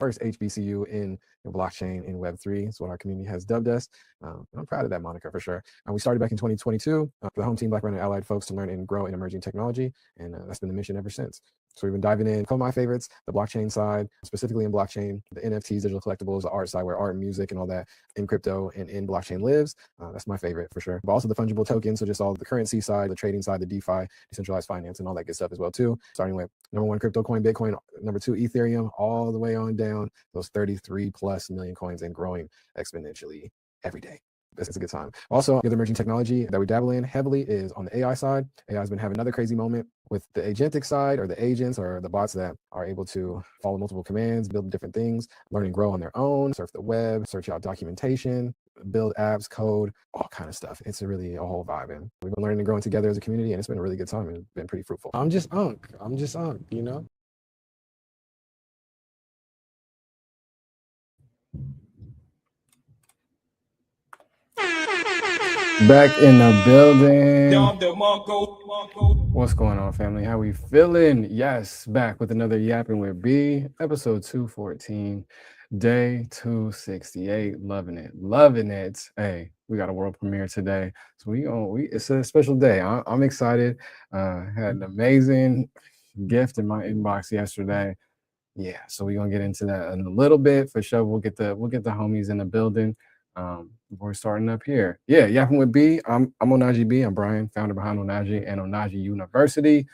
first HBCU in blockchain in Web3. It's what our community has dubbed us. I'm proud of that moniker for sure. We started back in 2022 for the home team, Black, Brown, and Allied folks to learn and grow in emerging technology. And that's been the mission ever since. So we've been diving in. Some of my favorites, the blockchain side, specifically in blockchain, the NFTs, digital collectibles, the art side, where art and music and all that in crypto and in blockchain lives. That's my favorite for sure. But also the fungible tokens, so just all the currency side, the trading side, the DeFi, decentralized finance, and all that good stuff as well too. Starting with number 1 crypto coin, Bitcoin, number 2 Ethereum, all the way on down those 33 plus million coins and growing exponentially every day. It's a good time. Also, the other emerging technology that we dabble in heavily is on the AI side. AI has been having another crazy moment with the agentic side, or the agents or the bots that are able to follow multiple commands, build different things, learn and grow on their own, surf the web, search out documentation, build apps, code, all kind of stuff. It's really a whole vibe. And we've been learning and growing together as a community, and it's been a really good time. It's been pretty fruitful. I'm just Unc, you know? Back in the building. What's going on, family? How we feeling? Yes, back with another Yappin with B, episode 214, day 268. Loving it. Hey, we got a world premiere today, so it's a special day. I'm excited. Had an amazing gift in my inbox yesterday. Yeah, so we're gonna get into that in a little bit for sure. We'll get the homies in the building. We're starting up here. Yeah, Yapping with B. I'm Onaji B. I'm Brian, founder behind Onaji and Onaji University.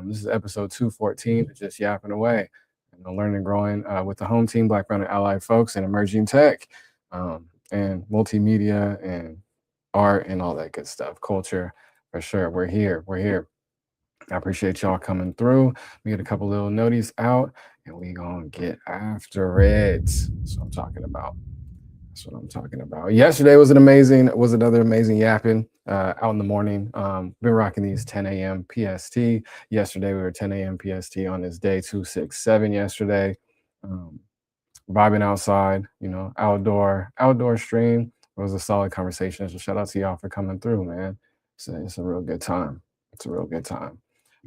This is episode 214, just yapping away, learning and growing with the home team, Black, Brown, and Allied folks, and emerging tech, and multimedia and art and all that good stuff, culture for sure. We're here. I appreciate y'all coming through. We get a couple little noties out, and we gonna get after it. That's what I'm talking about. Yesterday was another amazing yapping out in the morning. Been rocking these 10 a.m. PST. Yesterday we were 10 a.m. PST on this day 267 yesterday. Vibing outside, outdoor stream. It was a solid conversation. So shout out to y'all for coming through, man. It's a real good time.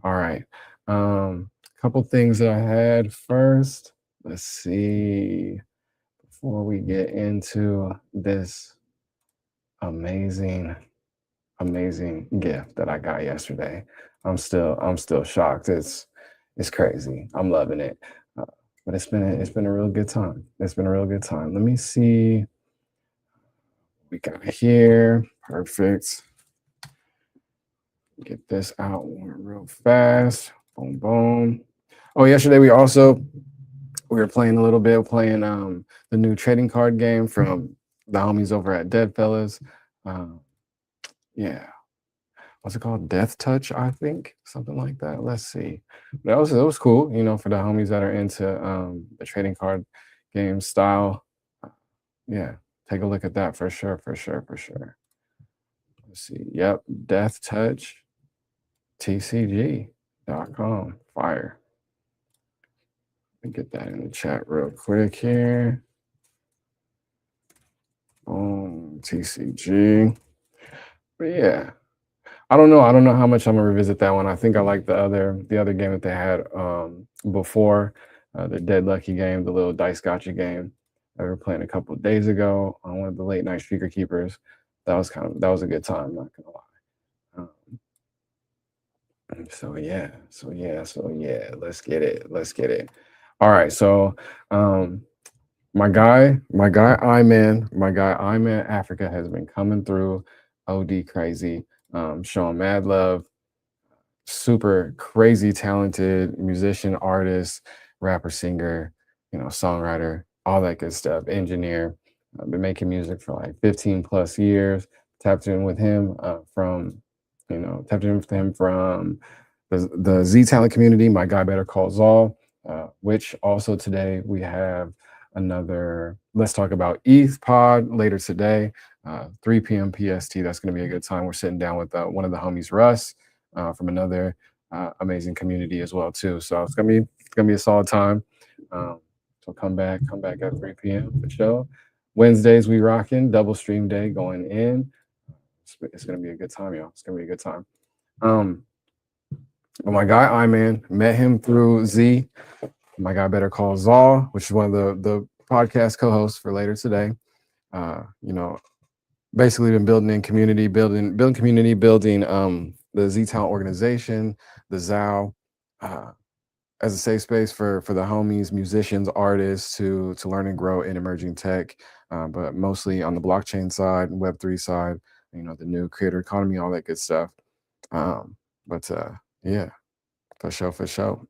All right. Couple things that I had first. Let's see. Before we get into this amazing gift that I got yesterday, I'm still shocked. It's crazy. I'm loving it. But it's been a real good time. Let me see. We got here. Perfect. Get this out real fast. Boom, boom. Oh, yesterday we were playing a little bit, the new trading card game from the homies over at Dead Fellas. Yeah. What's it called? Death Touch, I think. Something like that. Let's see. But it was cool, for the homies that are into the trading card game style. Yeah. Take a look at that for sure. Let's see. Yep. Death Touch. TCG.com. Fire. Let me get that in the chat real quick here. Boom, TCG. But yeah, I don't know how much I'm gonna revisit that one. I think I like the other game that they had before, the Dead Lucky game, the little dice gotcha game that we were playing a couple of days ago on one of the late night speaker keepers. That was a good time, not gonna lie. So yeah, let's get it. All right, so my guy Iman Africa has been coming through OD crazy, showing mad love. Super crazy talented musician, artist, rapper, singer, songwriter, all that good stuff, engineer. I've been making music for like 15 plus years. Tapped in with him from the Z Talent community, my guy Better Call Zal, which also today we have another Let's Talk About ETH pod later today, 3 p.m. PST. That's going to be a good time. We're sitting down with one of the homies, Russ, from another amazing community as well too. So it's gonna be a solid time. So come back at 3 p.m. for sure. Wednesdays we rocking double stream day going in. It's gonna be a good time, y'all. It's gonna be a good time. But my guy Iman, met him through Z. my guy Better Call Zal, which is one of the podcast co-hosts for later today. You know, basically been building in community, building community, building the Z Talent organization, the ZAO, as a safe space for the homies, musicians, artists to learn and grow in emerging tech, but mostly on the blockchain side and Web3 side, the new creator economy, all that good stuff. But yeah, for sure, for sure.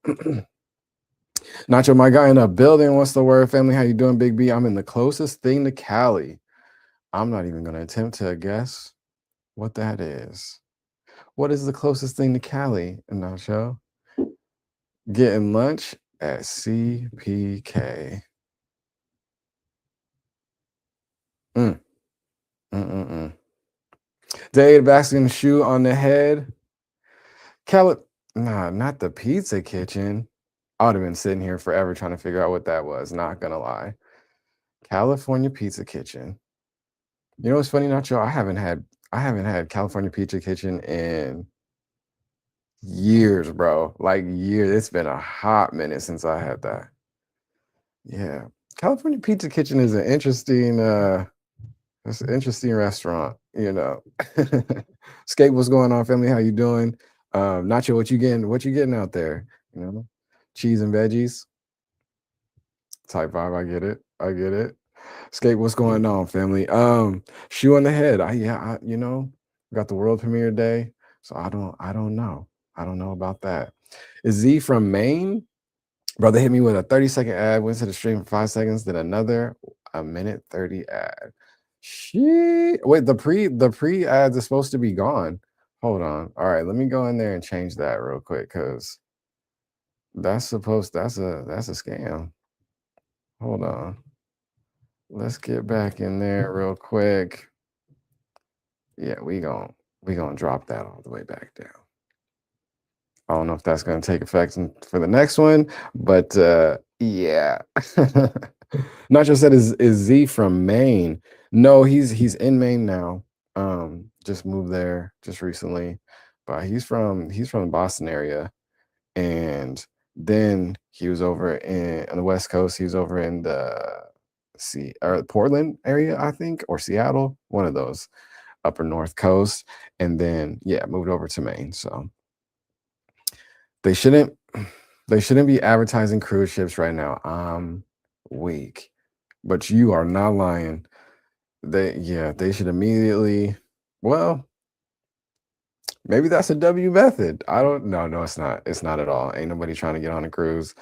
Nacho, my guy in the building. What's the word, family? How you doing, Big B? I'm in the closest thing to Cali. I'm not even going to attempt to guess what that is. What is the closest thing to Cali, Nacho? Getting lunch at CPK. Mm. Mm-mm-mm. Dave basking shoe on the head. Nah, not the pizza kitchen. I would have been sitting here forever trying to figure out what that was. Not gonna lie. California Pizza Kitchen. You know what's funny, Nacho? I haven't had California Pizza Kitchen in years, bro. Like years. It's been a hot minute since I had that. Yeah. California Pizza Kitchen is an interesting it's an interesting restaurant, Skate, what's going on, family? How you doing? Nacho, what you getting out there? Cheese and veggies type vibe. I get it. Skate, what's going on, family? Shoe on the head. Got the world premiere day, so I don't know. I don't know about that. Is Z from Maine? Bro, they hit me with a 30-second ad, went to the stream for 5 seconds, then another a minute 30 ad. Shit. Wait, the pre ads is supposed to be gone. Hold on. All right, let me go in there and change that real quick, because that's a scam. Hold on. Let's get back in there real quick. Yeah, we gonna drop that all the way back down. I don't know if that's gonna take effect for the next one, but yeah. Nacho said, is Z from Maine? No, he's in Maine now. Just moved there just recently, but he's from the Boston area, and then he was over on the West Coast. He was over in the Portland area, I think, or Seattle, one of those upper North Coast, and then moved over to Maine. So they shouldn't be advertising cruise ships right now. I'm weak, but you are not lying. They should immediately. Well, maybe that's a W method. I don't know. No, it's not. It's not at all. Ain't nobody trying to get on a cruise.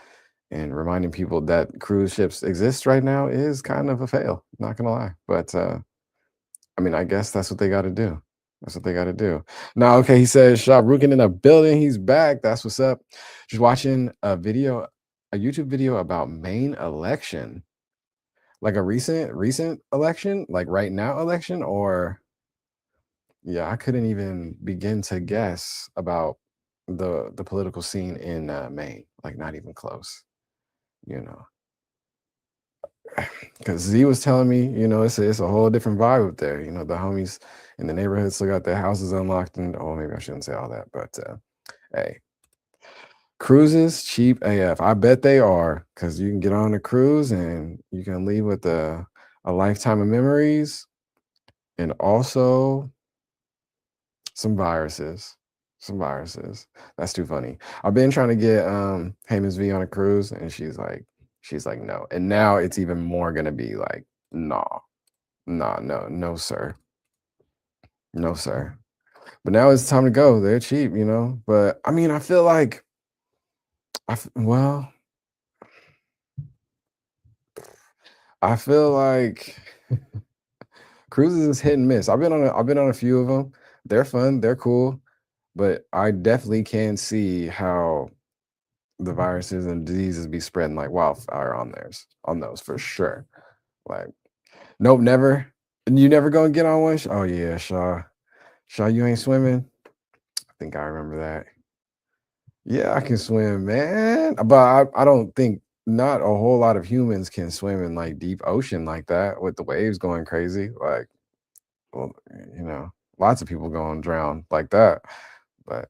And reminding people that cruise ships exist right now is kind of a fail. Not gonna lie. But I guess that's what they got to do. That's what they got to do. Now, okay, he says, Shop Rukin in a building. He's back. That's what's up. Just watching a YouTube video about Maine election. Like a recent election, like right now election, or I couldn't even begin to guess about the political scene in Maine. Like not even close, because Z was telling me, it's a whole different vibe up there. The homies in the neighborhood still got their houses unlocked, and maybe I shouldn't say all that, but hey, cruises cheap AF. I bet they are, because you can get on a cruise and you can leave with a lifetime of memories, and also some viruses. That's too funny. I've been trying to get Hey Miss V on a cruise, and she's like no. And now it's even more gonna be like, no, sir. No, sir. But now it's time to go. They're cheap, But I feel like I feel like cruises is hit and miss. I've been on a few of them. They're fun, they're cool, but I definitely can see how the viruses and diseases be spreading like wildfire on those for sure. Like, nope, never. And you never gonna get on one? Oh yeah, Shaw, you ain't swimming. I think I remember that. Yeah, I can swim, man, but I don't think not a whole lot of humans can swim in like deep ocean like that with the waves going crazy. Like, well, lots of people going drown like that. But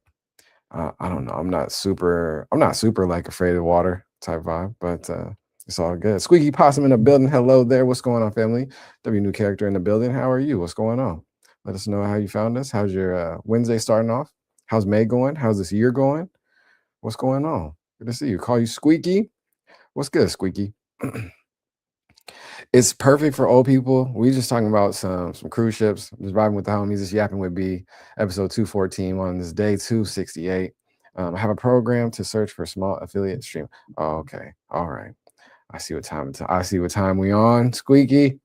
I don't know. I'm not super like afraid of water type vibe, but it's all good. Squeaky Possum in the building. Hello there. What's going on, family? W new character in the building. How are you? What's going on? Let us know how you found us. How's your Wednesday starting off? How's May going? How's this year going? What's going on? Good to see you. Call you Squeaky. What's good, Squeaky? It's perfect for old people. We just talking about some cruise ships. Just vibing with the homies. Just yapping with B. Episode 214 on this day 268. I have a program to search for small affiliate stream. Oh, okay. All right. I see what time we on, Squeaky.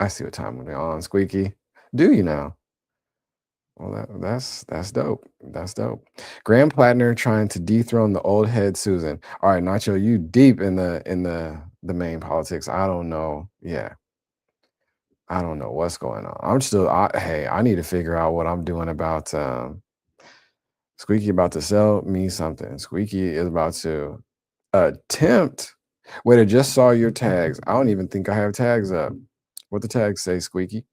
I see what time we on, Squeaky. Do you now? Well, that's dope. That's dope. Graham Plattner trying to dethrone the old head Susan. All right, Nacho, you deep in the main politics. I don't know. Yeah, I don't know what's going on. Hey, I need to figure out what I'm doing about Squeaky about to sell me something. Squeaky is about to attempt. Wait, I just saw your tags. I don't even think I have tags up. What the tags say, Squeaky?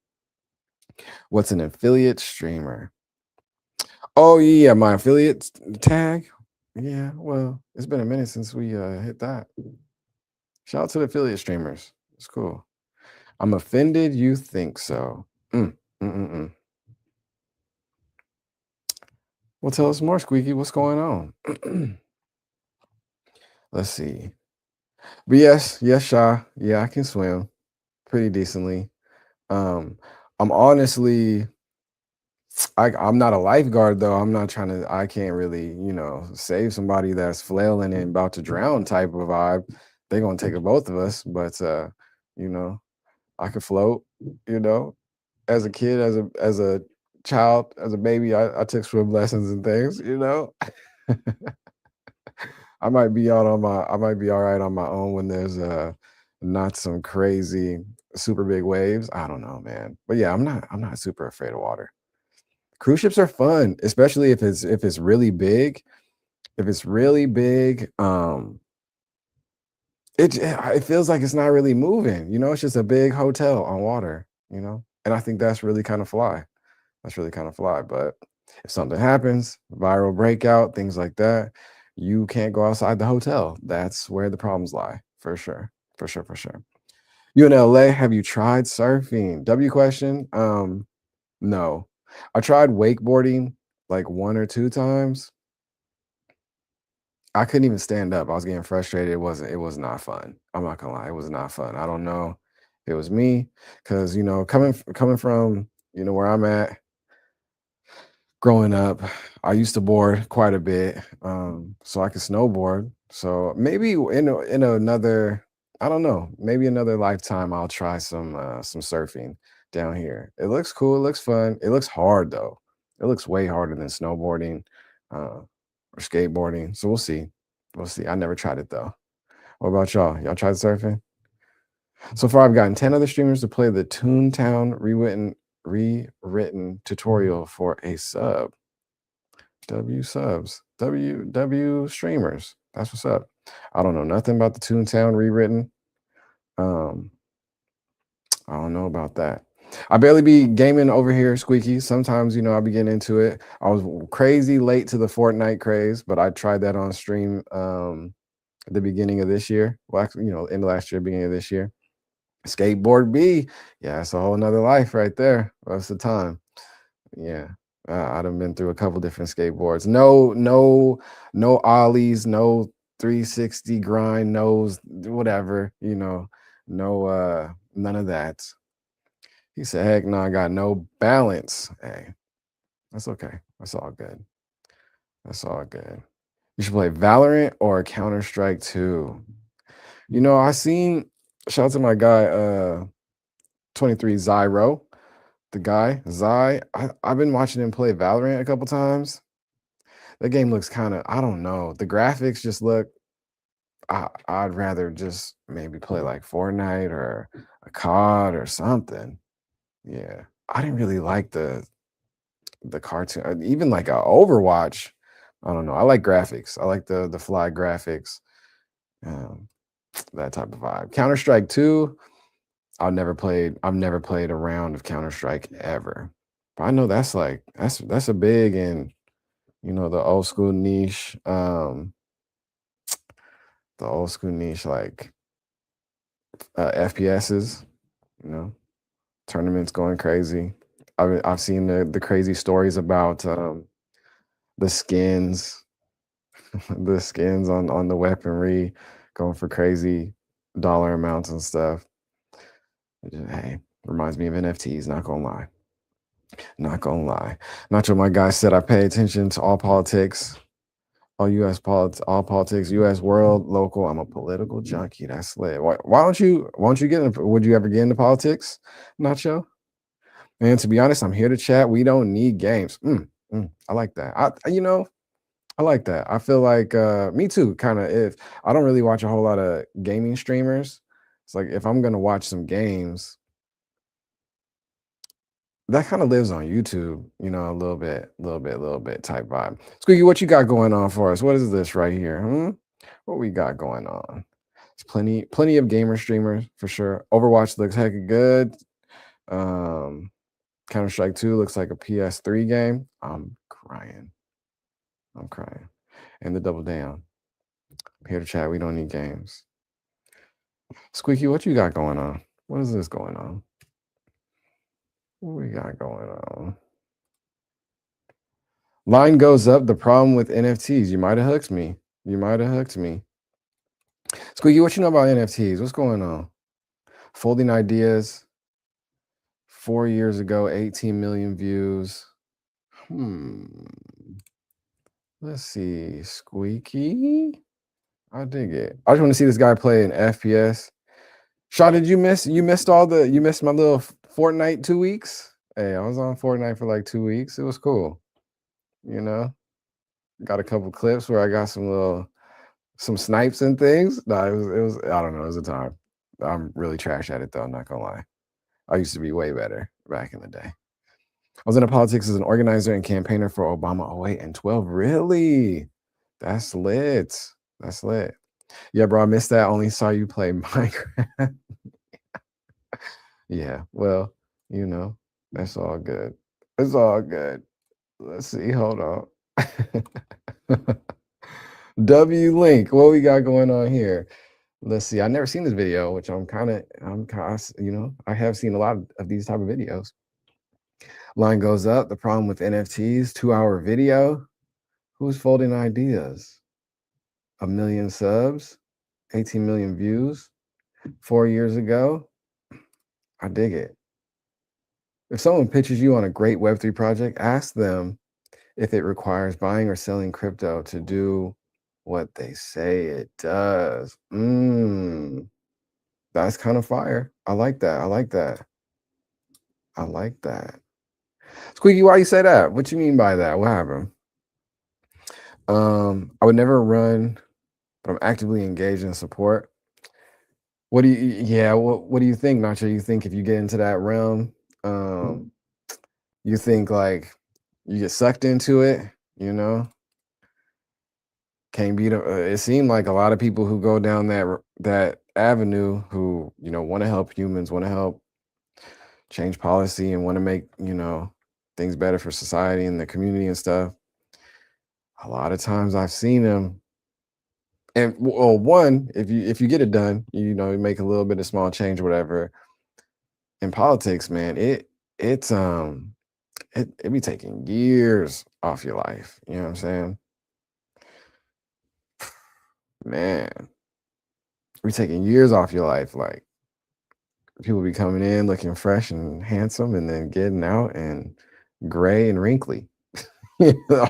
What's an affiliate streamer? Oh yeah, my affiliate tag. Yeah, well, it's been a minute since we hit that. Shout out to the affiliate streamers. It's cool. I'm offended you think so. Well, tell us more, Squeaky. What's going on? Let's see. But yes, Sha. Yeah, I can swim pretty decently. I'm honestly, I'm not a lifeguard though. I'm not trying to. I can't really, save somebody that's flailing and about to drown type of vibe. They're gonna take both of us, but I could float. As a kid, as a child, as a baby, I took swim lessons and things. I might be all right on my own when there's not some crazy super big waves. I don't know, man. But yeah, I'm not super afraid of water. Cruise ships are fun, especially if it's really big. If it's really big, it feels like it's not really moving. It's just a big hotel on water. And I think that's really kind of fly. That's really kind of fly. But if something happens, viral breakout, things like that, you can't go outside the hotel. That's where the problems lie, for sure. For sure, for sure. You in LA, have you tried surfing? W question. No. I tried wakeboarding like 1 or 2 times. I couldn't even stand up. I was getting frustrated. It was not fun. I'm not gonna lie. It was not fun. I don't know if it was me, because coming from where I'm at, growing up, I used to board quite a bit, so I could snowboard. So maybe in another, I don't know, maybe another lifetime, I'll try some surfing down here. It looks cool. It looks fun. It looks hard though. It looks way harder than snowboarding or skateboarding. So we'll see. We'll see. I never tried it though. What about y'all? Y'all tried surfing? So far, I've gotten 10 other streamers to play the Toontown rewritten tutorial for a sub. W subs, W streamers. That's what's up. I don't know nothing about the Toontown rewritten. I don't know about that. I barely be gaming over here, Squeaky. Sometimes, I'll be getting into it. I was crazy late to the Fortnite craze, but I tried that on stream at the beginning of this year. Well, actually, end of last year, beginning of this year. Skateboard B. Yeah, that's a whole nother life right there. That's the time. Yeah. I'd have been through a couple different skateboards. No ollies, no 360 grind, whatever, no, none of that. He said, heck no, I got no balance. Hey, that's okay. That's all good. That's all good. You should play Valorant or Counter-Strike 2. I seen, shout out to my guy, 23 Zyro. The guy, Zai, I've been watching him play Valorant a couple times. That game looks kind of, I don't know. The graphics just look, I'd rather just maybe play like Fortnite or a COD or something. Yeah. I didn't really like the cartoon, even like a Overwatch. I don't know. I like graphics. I like the fly graphics. That type of vibe. Counter-Strike 2, I've never played a round of Counter-Strike ever. But I know that's a big and the old school niche the old school niche, like FPSs, tournaments going crazy. I've seen the crazy stories about the skins, the skins on the weaponry going for crazy dollar amounts and stuff. Hey, reminds me of NFTs, not gonna lie. Not gonna lie. Nacho, my guy said I pay attention to all politics, all all politics, US world, local. I'm a political junkie. That's lit. Why don't you get into, would you ever get into politics, Nacho? And to be honest, I'm here to chat. We don't need games. I like that. I like that. I feel like me too, kind of. If I don't really watch a whole lot of gaming streamers, it's like if I'm gonna watch some games, that kind of lives on YouTube, a little bit type vibe. Squeaky, what you got going on for us? What is this right here? What we got going on? It's plenty of gamer streamers for sure. Overwatch looks hecka good. Counter-Strike 2 looks like a PS3 game. I'm crying. And the double down. I'm here to chat. We don't need games. Squeaky, what you got going on? What is this going on? What we got going on? Line goes up. The problem with NFTs. You might have hooked me. Squeaky, what you know about NFTs? What's going on? Folding Ideas. 4 years ago, 18 million views. Let's see. Squeaky. I dig it. I just want to see this guy play an FPS. Shaw, did you miss my little Fortnite 2 weeks? Hey, I was on Fortnite for like 2 weeks. It was cool. Got a couple clips where I got some snipes and things. No, it was I don't know, it was a time. I'm really trash at it though, I'm not gonna lie. I used to be way better back in the day. I was into politics as an organizer and campaigner for Obama 08 and 12. Really? That's lit. Yeah, bro, I missed that. Only saw you play Minecraft. Yeah, well, that's all good. It's all good. Let's see. Hold on. W Link, what we got going on here? Let's see. I've never seen this video, which I have seen a lot of these type of videos. Line goes up. The problem with NFTs, 2-hour video. Who's folding ideas? 1 million subs, 18 million views, 4 years ago. I dig it. If someone pitches you on a great Web3 project, ask them if it requires buying or selling crypto to do what they say it does. That's kind of fire. I like that. Squeaky, why you say that? What you mean by that? What happened? I would never run, but I'm actively engaged in support. What do you think, Nacho? You think if you get into that realm, you think like you get sucked into it, Can't beat them. It seemed like a lot of people who go down that avenue who, want to help humans, want to help change policy and want to make, things better for society and the community and stuff. A lot of times I've seen them. And well, one, if you get it done, you make a little bit of small change or whatever. In politics, man, it be taking years off your life. You know what I'm saying? Man, we taking years off your life. Like people be coming in looking fresh and handsome and then getting out and gray and wrinkly.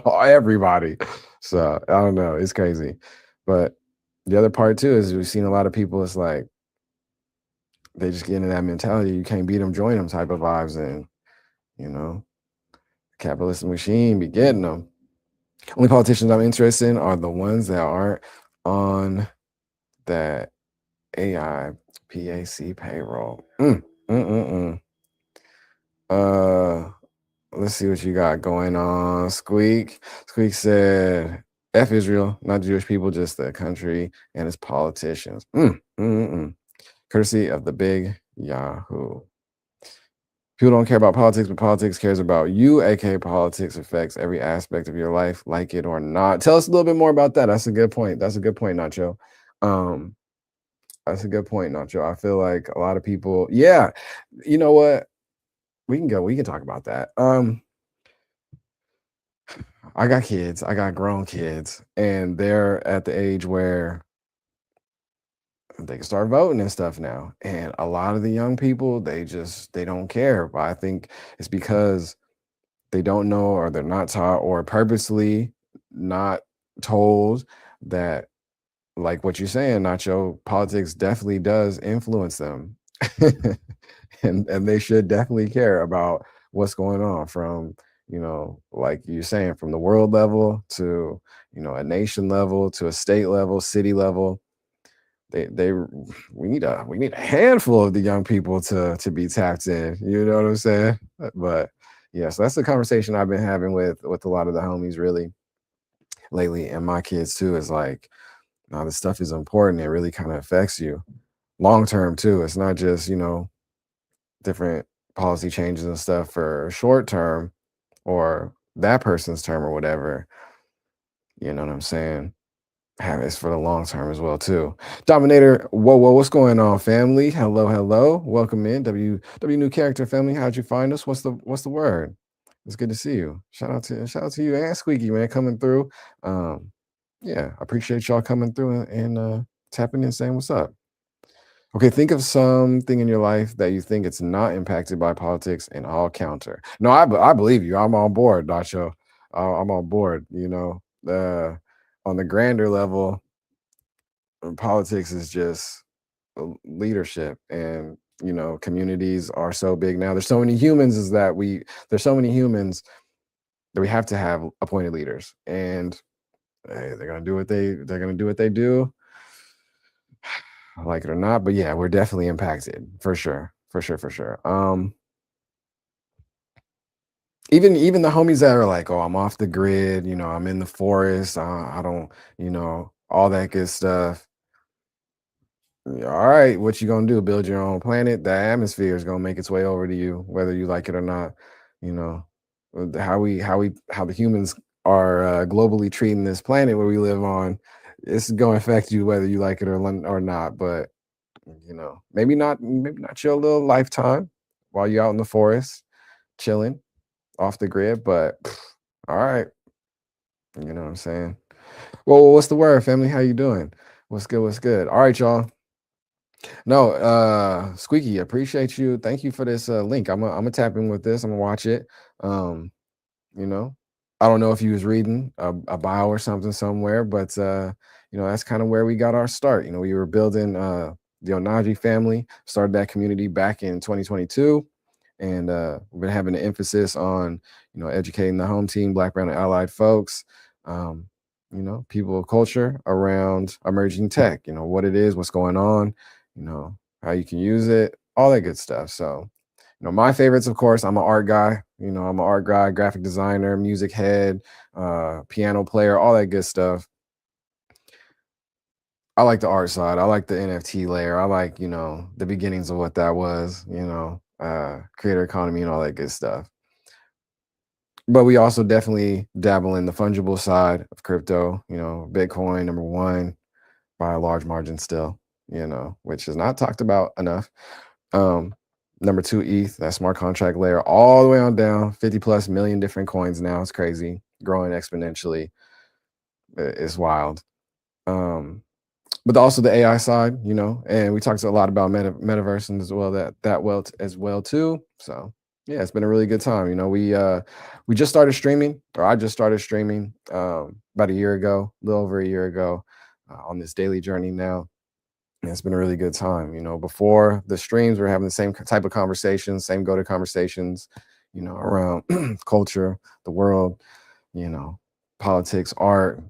Everybody. So I don't know. It's crazy. But the other part too is we've seen a lot of people, it's like they just get into that mentality. You can't beat them, join them type of vibes. And, capitalist machine be getting them. Only politicians I'm interested in are the ones that aren't on that AI PAC payroll. Let's see what you got going on. Squeak said, F Israel, not Jewish people, just the country and its politicians. Courtesy of the big Yahoo. People don't care about politics, but politics cares about you, aka politics affects every aspect of your life, like it or not. Tell us a little bit more about that. That's a good point. Nacho. Um, that's a good point, Nacho. I feel like a lot of people, yeah, you know what? We can talk about that. I got kids, I got grown kids, and they're at the age where they can start voting and stuff now. And a lot of the young people, they don't care. But I think it's because they don't know or they're not taught or purposely not told that, like what you're saying, Nacho, politics definitely does influence them. And they should definitely care about what's going on from, like you're saying, from the world level to, a nation level to a state level, city level. They we need a handful of the young people to be tapped in. You know what I'm saying? But yeah, so that's the conversation I've been having with a lot of the homies really lately, and my kids too. Is like, no, this stuff is important. It really kind of affects you long term too. It's not just different policy changes and stuff for short term or that person's term or whatever. You know what I'm saying? Have it's for the long term as well too. Dominator, whoa, what's going on, family? Hello, hello. Welcome in. W new character family. How'd you find us? What's the word? It's good to see you. Shout out to you and Squeaky, man, coming through. Um, yeah, I appreciate y'all coming through and tapping in saying what's up. Okay, think of something in your life that you think it's not impacted by politics, and I'll counter. No, I believe you. I'm on board, Dacho. I'm on board. On the grander level, politics is just leadership, and communities are so big now. There's so many humans. There's so many humans that we have to have appointed leaders, and hey, they're gonna do what they do, like it or not. But yeah, we're definitely impacted for sure, for sure, for sure. Even the homies that are like, oh, I'm off the grid, I'm in the forest, I don't, all that good stuff. Yeah, all right, what you gonna do? Build your own planet? The atmosphere is gonna make its way over to you, whether you like it or not. You know how the humans are globally treating this planet where we live on. It's gonna affect you whether you like it or not. But maybe not your little lifetime while you're out in the forest chilling off the grid. But all right, you know what I'm saying. Well, what's the word, family? How you doing? What's good? What's good? All right, y'all. No, Squeaky, appreciate you. Thank you for this link. I'm gonna tap in with this. I'm gonna watch it. Um, you know, I don't know if you was reading a bio or something somewhere, but that's kind of where we got our start. We were building the Onaji family, started that community back in 2022, and we've been having an emphasis on educating the home team, Black, Brown, and Allied folks. Um, people of culture around emerging tech. What it is, what's going on, how you can use it, all that good stuff. So, my favorites, of course, I'm an art guy. I'm an art guy, graphic designer, music head, piano player, all that good stuff. I like the art side. I like the NFT layer. I like, the beginnings of what that was, creator economy and all that good stuff. But we also definitely dabble in the fungible side of crypto, Bitcoin, number one, by a large margin still, which is not talked about enough. Number two, ETH, that smart contract layer, all the way on down, 50 plus million different coins now. It's crazy, growing exponentially. It's wild. But also the AI side, and we talked a lot about metaverse and as well as well too. So yeah, it's been a really good time. We just started streaming, or I just started streaming about a year ago, a little over a year ago, on this daily journey now. And it's been a really good time. Before the streams, we're having the same type of conversations, same go-to conversations, around culture, the world, politics, art,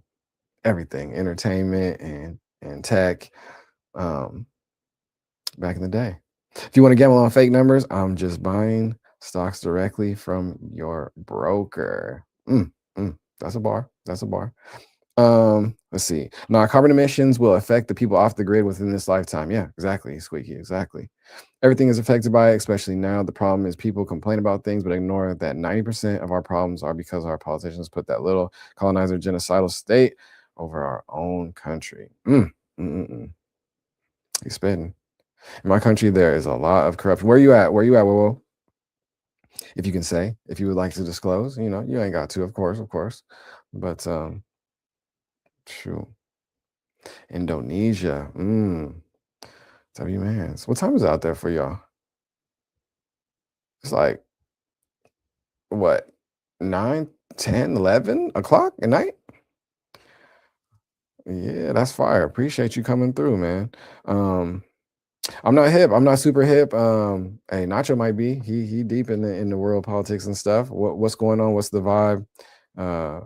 everything, entertainment and tech. Um, Back in the day. If you want to gamble on fake numbers, I'm just buying stocks directly from your broker. That's a bar. That's a bar. Let's see. Now, carbon emissions will affect the people off the grid within this lifetime. Yeah, exactly, Squeaky, exactly. Everything is affected by it, especially now. The problem is people complain about things, but ignore that 90% of our problems are because our politicians put that little colonizer genocidal state over our own country. Mm-mm. He's spitting. In my country, there is a lot of corruption. Where you at? Where you at, Whoa? If you can say, if you would like to disclose, you ain't got to, of course. But shoot, Indonesia. W mans. What time is it out there for y'all? It's like what, 9, 10, 11 o'clock at night? Yeah, that's fire. Appreciate you coming through, man. Um, I'm not hip. I'm not super hip. Hey, Nacho might be. He deep in the world politics and stuff. What's going on? What's the vibe? Uh,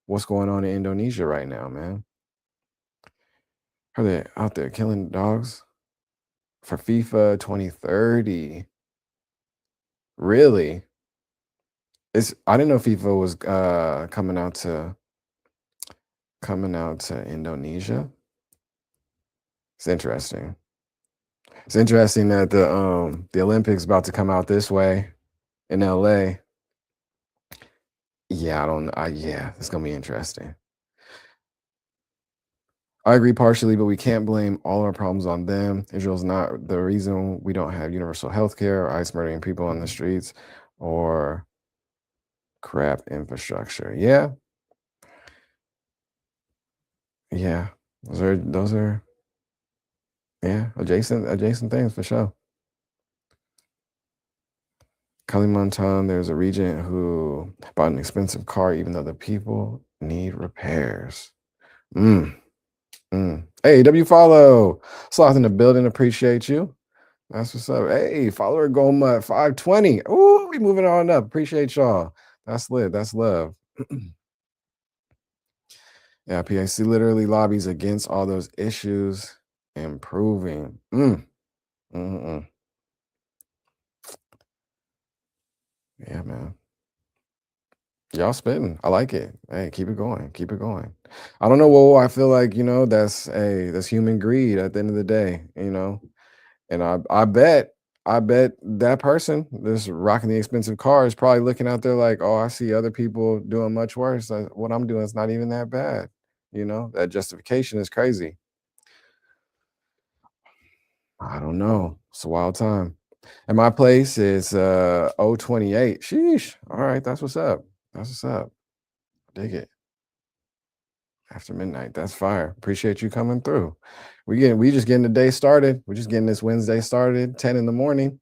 what's going on in Indonesia right now, man? Are they out there killing dogs for FIFA 2030? Really? I didn't know FIFA was coming out to Indonesia. It's interesting. It's interesting that the Olympics about to come out this way in LA. Yeah, I don't yeah, it's gonna be interesting. I agree partially, but we can't blame all our problems on them. Israel's not the reason we don't have universal health care, or ICE murdering people on the streets, or crap infrastructure. Yeah, yeah. Those are yeah, adjacent things for sure. Kalimantan, there's a regent who bought an expensive car even though the people need repairs. Mm, Hey, W follow. Sloth in the building, appreciate you. That's what's up. Hey, follower Goma 520. Ooh, we moving on up. Appreciate y'all. That's lit. That's love. Yeah, PAC literally lobbies against all those issues improving. Mm. Yeah, man. Y'all spitting. I like it. Hey, keep it going. Keep it going. I don't know. Well, I feel like, that's human greed at the end of the day. And I bet that person that's rocking the expensive car is probably looking out there like, oh, I see other people doing much worse. What I'm doing is not even that bad. That justification is crazy. I don't know. It's a wild time. And my place is 028. Sheesh. All right, that's what's up. That's what's up. Dig it. After midnight. That's fire. Appreciate you coming through. We just getting the day started. We're just getting this Wednesday started, 10 in the morning.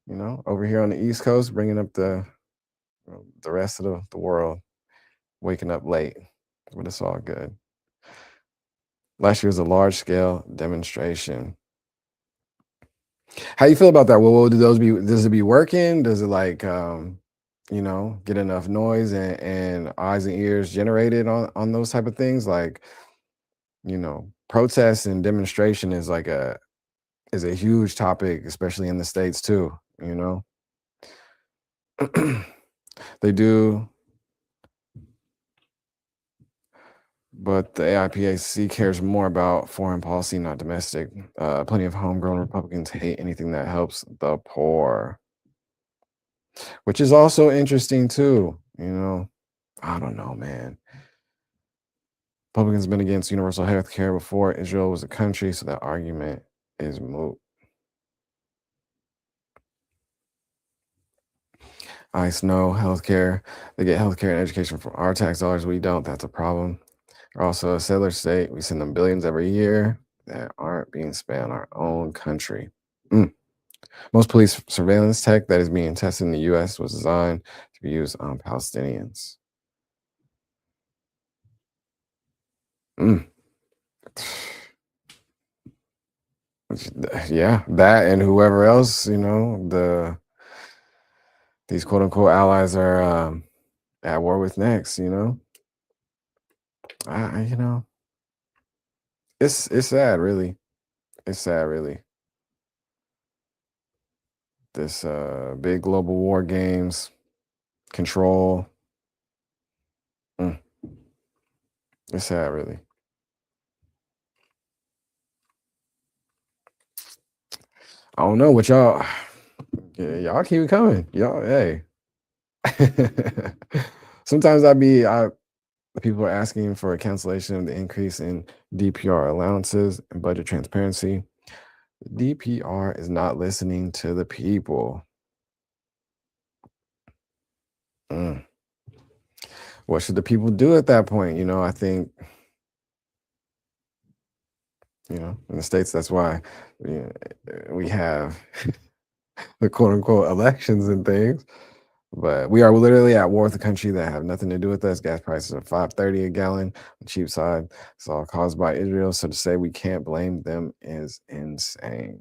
Over here on the East Coast, bringing up the rest of the world, waking up late, but it's all good. Last year was a large scale demonstration. How you feel about that? Well, does it be working? Does it get enough noise and eyes and ears generated on those type of things? Like, protests and demonstration is a huge topic, especially in the States too, They do. But the AIPAC cares more about foreign policy, not domestic. Plenty of homegrown Republicans hate anything that helps the poor, which is also interesting too. I don't know, man. Republicans been against universal health care before Israel was a country, so that argument is moot. ICE know healthcare. They get healthcare and education from our tax dollars. We don't. That's a problem. We're also a settler state. We send them billions every year that aren't being spent on our own country. Most police surveillance tech that is being tested in the U.S. was designed to be used on Palestinians. Yeah, that and whoever else, these quote unquote allies are at war with next. I it's sad, really. It's sad, really. This big global war games, control. It's sad, really. I don't know what y'all. Yeah, y'all keep it coming. Y'all, hey. Sometimes People are asking for a cancellation of the increase in DPR allowances and budget transparency. The DPR is not listening to the people. What should the people do at that point? I think, in the States, that's why we have the quote unquote elections and things. But we are literally at war with a country that have nothing to do with us. Gas prices are $5.30 a gallon on the cheap side. It's all caused by Israel. So to say we can't blame them is insane.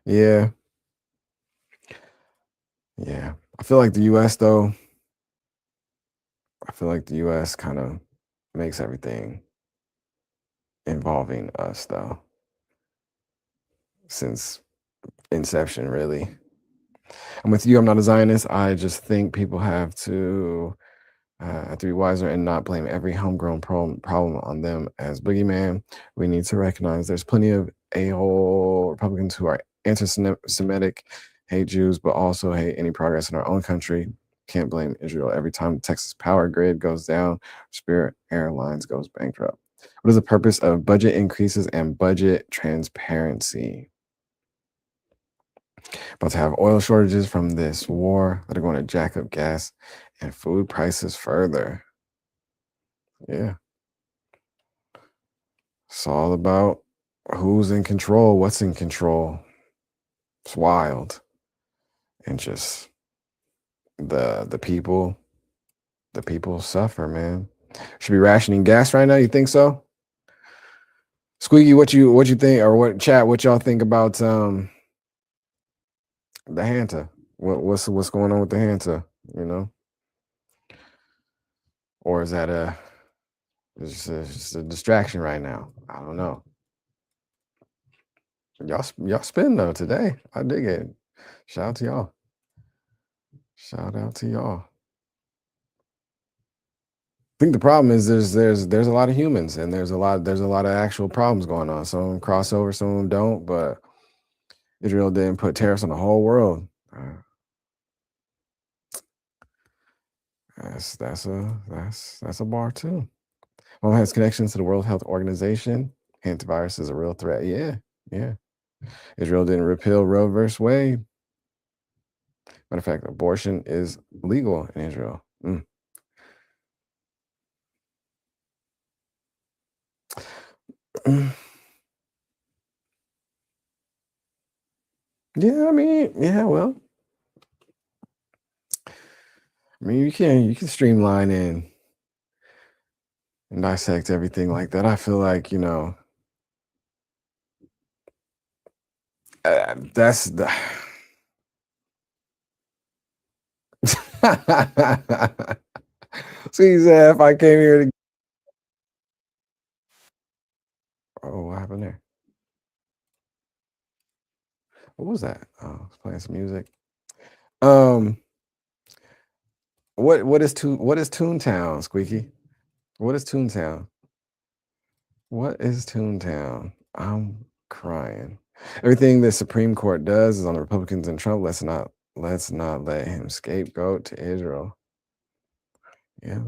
Yeah. Yeah. I feel like the US though, kind of makes everything involving us though. Since inception, really. I'm with you. I'm not a Zionist. I just think people have to be wiser and not blame every homegrown problem on them as boogeyman. We need to recognize there's plenty of a-hole Republicans who are anti-Semitic, hate Jews, but also hate any progress in our own country. Can't blame Israel every time the Texas power grid goes down, Spirit Airlines goes bankrupt. What is the purpose of budget increases and budget transparency? About to have oil shortages from this war that are going to jack up gas and food prices further. Yeah. It's all about who's in control, what's in control. It's wild. And just the people suffer, man. Should be rationing gas right now. You think so? Squeaky, what you think, or what y'all think about the Hanta? What's going on with the Hanta, Or is that it's just a distraction right now? I don't know. Y'all spin though today. I dig it. Shout out to y'all. Shout out to y'all. I think the problem is there's a lot of humans and there's a lot of actual problems going on. Some of them cross over, some of them don't. But Israel didn't put tariffs on the whole world. That's a bar too. One has connections to the World Health Organization. Hantavirus is a real threat. Yeah. Israel didn't repeal Roe versus Wade. Matter of fact, abortion is legal in Israel. Yeah, I mean, well, I mean, you can streamline and dissect everything like that. I feel like, that's the so he said if I came here to what happened there? What was that? Oh, I was playing some music. What is Toontown, Squeaky? What is Toontown? What is Toontown? I'm crying. Everything the Supreme Court does is on the Republicans and Trump. Let's not let him scapegoat to Israel. Yeah,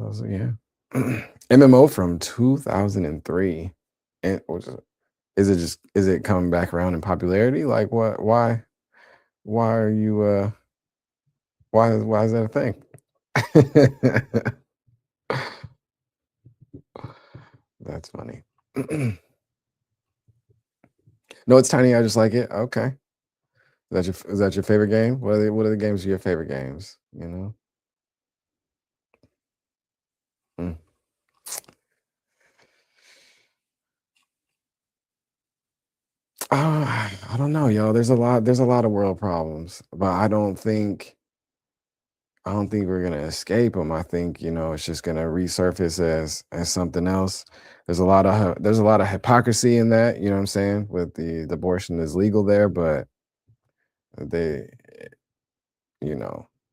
MMO from 2003. And is it coming back around in popularity? Like what? Why are you why is that a thing? That's funny. No, it's tiny. I just like it. Okay. Is that your favorite game? What are the games your favorite games? I don't know, yo. There's a lot of world problems, but I don't think we're gonna escape them. I think it's just gonna resurface as something else. There's a lot of hypocrisy in that. You know what I'm saying? With the abortion is legal there, but they,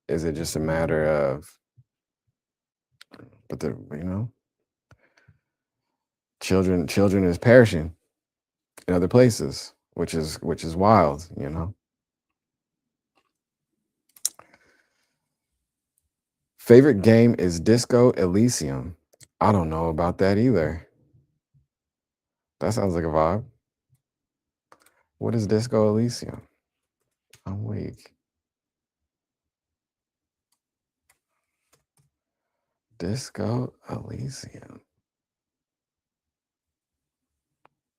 is it just a matter of? But children is perishing in other places, which is wild. Favorite game is Disco Elysium. I don't know about that either. That sounds like a vibe. What is Disco Elysium? I'm weak. Disco Elysium.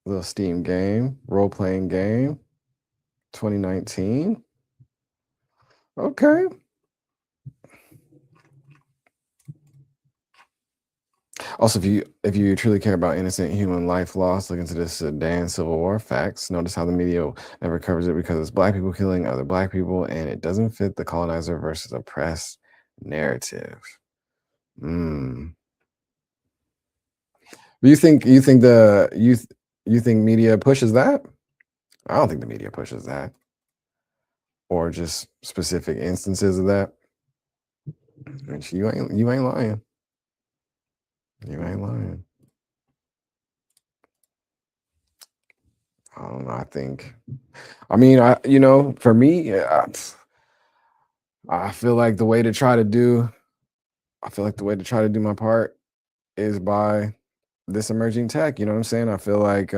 Little Steam game, role-playing game, 2019. Okay. Also, if you truly care about innocent human life lost, look into this Sudan Civil War facts. Notice how the media never covers it because it's black people killing other black people, and it doesn't fit the colonizer versus oppressed narrative. Mm. You think media pushes that? I don't think the media pushes that, or just specific instances of that. Which you ain't lying. You ain't lying. I don't know. For me, I feel like the way to try to do my part is by this emerging tech. You know what I'm saying? I feel like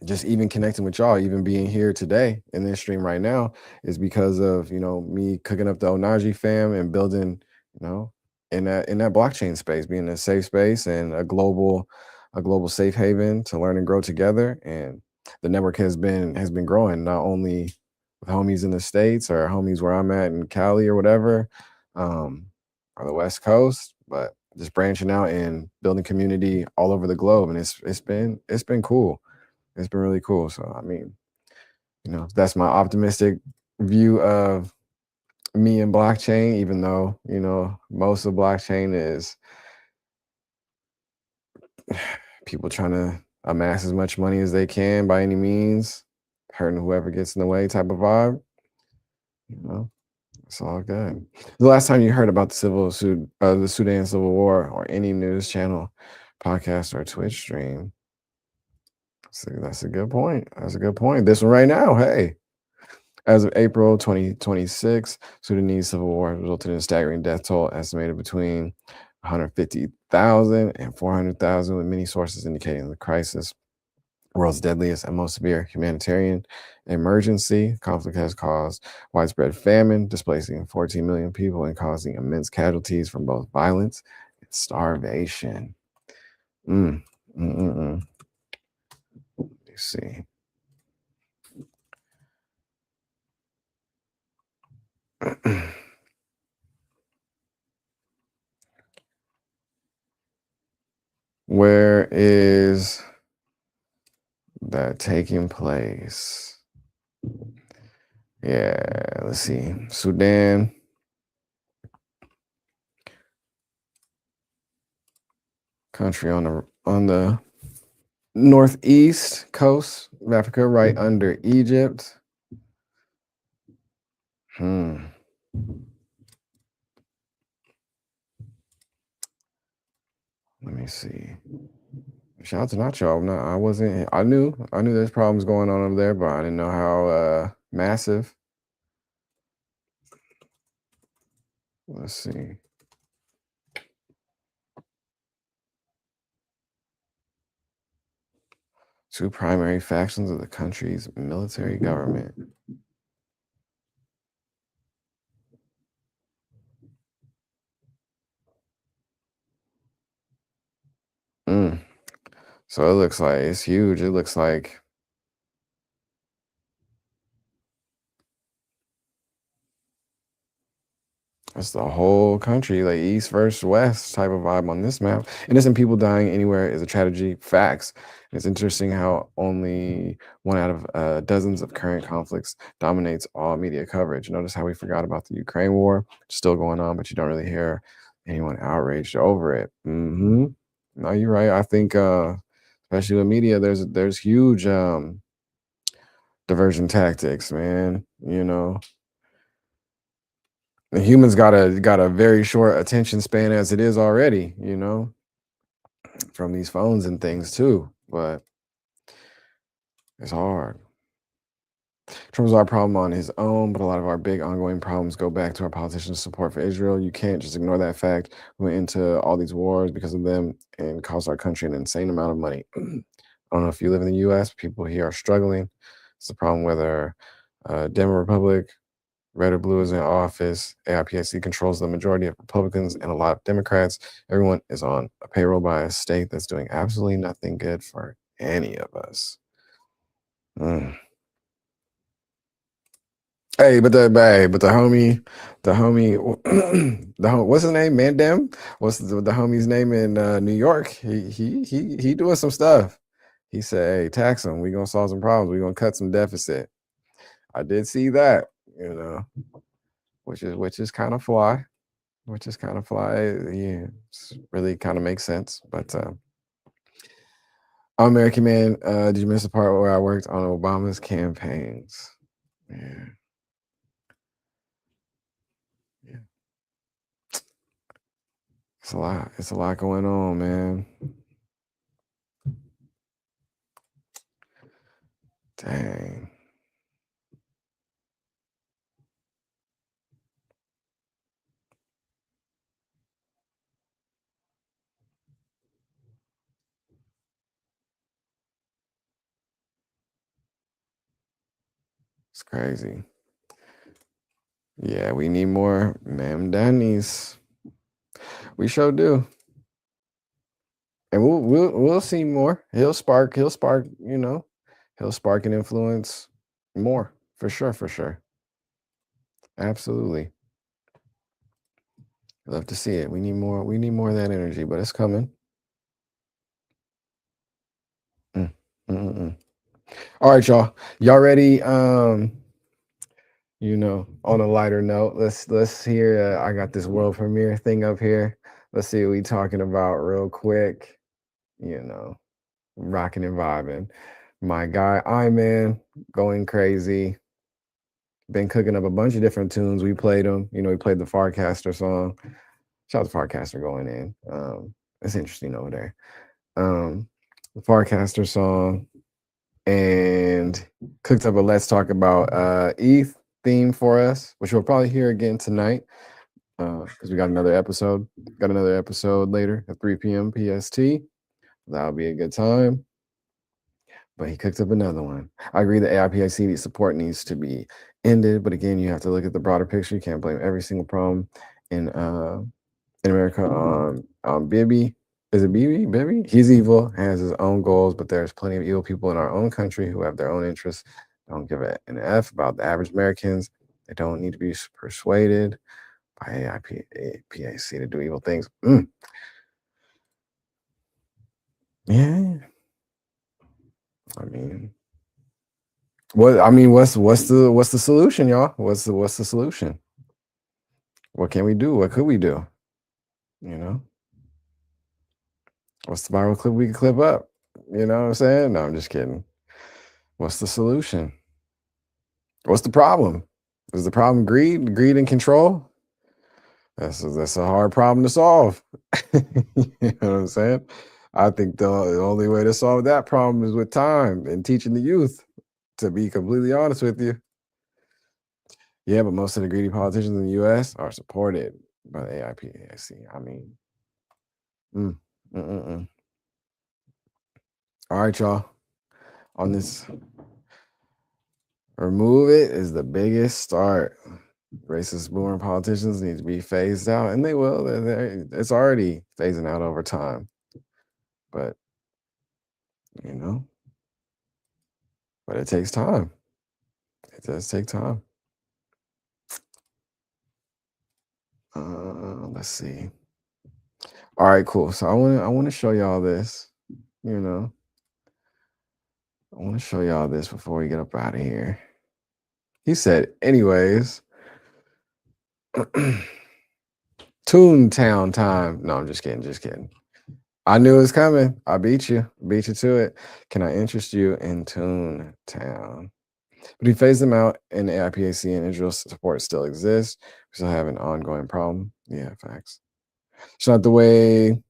just even connecting with y'all, even being here today in this stream right now, is because of me cooking up the Onaji fam and building, in that blockchain space, being a safe space and a global safe haven to learn and grow together. And the network has been growing, not only with homies in the States or homies where I'm at in Cali or whatever, um, or the West Coast, but just branching out and building community all over the globe. And it's been cool. It's been really cool. So I mean, that's my optimistic view of me and blockchain, even though, most of blockchain is people trying to amass as much money as they can by any means, hurting whoever gets in the way type of vibe. It's all good. The last time you heard about the Sudan Civil War, or any news channel, podcast, or Twitch stream? So that's a good point. That's a good point. This one right now, hey. As of April 2026, Sudanese civil war resulted in a staggering death toll estimated between 150,000 and 400,000, with many sources indicating the crisis, world's deadliest and most severe humanitarian emergency. Conflict has caused widespread famine, displacing 14 million people and causing immense casualties from both violence and starvation. Let me see. Where is that taking place? Yeah, let's see. Sudan. Country on the northeast coast of Africa, right under Egypt. Let me see. Shout out to Nacho. I knew there's problems going on over there, but I didn't know how massive. Let's see. Two primary factions of the country's military government. So it looks like it's huge. It looks like it's the whole country, like east versus west type of vibe on this map. Innocent people dying anywhere is a tragedy. Facts. It's interesting how only one out of dozens of current conflicts dominates all media coverage. Notice how we forgot about the Ukraine war, still going on, but you don't really hear anyone outraged over it. No, you're right. I think, especially with media, there's huge diversion tactics, man. The humans got a very short attention span as it is already, from these phones and things too. But it's hard. Trump's our problem on his own, but a lot of our big ongoing problems go back to our politicians' support for Israel. You can't just ignore that fact. We went into all these wars because of them and cost our country an insane amount of money. I don't know if you live in the US, people here are struggling. It's a problem whether Democrat Republic, red or blue is in office. AIPAC controls the majority of Republicans and a lot of Democrats. Everyone is on a payroll by a state that's doing absolutely nothing good for any of us. Hey, but the homie, what's his name? Mandem? What's the homie's name in New York? He doing some stuff. He said, "Hey, tax them. We gonna solve some problems. We gonna cut some deficit." I did see that, which is kind of fly. Which is kind of fly. Yeah, really kind of makes sense. But American Man, did you miss the part where I worked on Obama's campaigns? Yeah. It's a lot. It's a lot going on, man. Dang. It's crazy. Yeah, we need more Ma'am Danny's. We sure do. And we'll see more. He'll spark, he'll spark and influence more. For sure. Absolutely. Love to see it. We need more of that energy, but it's coming. All right, y'all. Y'all ready? On a lighter note, let's hear. I got this world premiere thing up here. Let's see what we talking about real quick. Rocking and vibing. My guy, Man, going crazy. Been cooking up a bunch of different tunes. We played them. We played the Farcaster song. Shout out to Farcaster going in. It's interesting over there. The Farcaster song. And cooked up a Let's Talk About ETH theme for us, which we'll probably hear again tonight because we got another episode. Got another episode later at 3 p.m. PST. That'll be a good time. But he cooked up another one. I agree that AIPAC support needs to be ended, but again, you have to look at the broader picture. You can't blame every single problem in America on Bibi. Is it Bibi? Bibi? He's evil, has his own goals, but there's plenty of evil people in our own country who have their own interests. Don't give an F about the average Americans. They don't need to be persuaded by AIPAC to do evil things. Yeah. What's the solution, y'all? What's the solution? What can we do? What could we do? What's the viral clip we can clip up? You know what I'm saying? No, I'm just kidding. What's the solution? What's the problem? Is the problem greed and control? That's a hard problem to solve. You know what I'm saying? I think the only way to solve that problem is with time and teaching the youth, to be completely honest with you. Yeah, but most of the greedy politicians in the US are supported by the AIPAC. All right, y'all. On this, remove it is the biggest start. Racist boomer politicians need to be phased out, and they will. It's already phasing out over time. But, but it takes time. It does take time. Let's see. All right, cool. So I want to show y'all this. I want to show y'all this before we get up out of here. He said, anyways, Toontown time. No, I'm just kidding. I knew it was coming. I beat you to it. Can I interest you in Toontown? But he phased them out, and the AIPAC and Israel support still exists. We still have an ongoing problem. Yeah, facts. It's not the way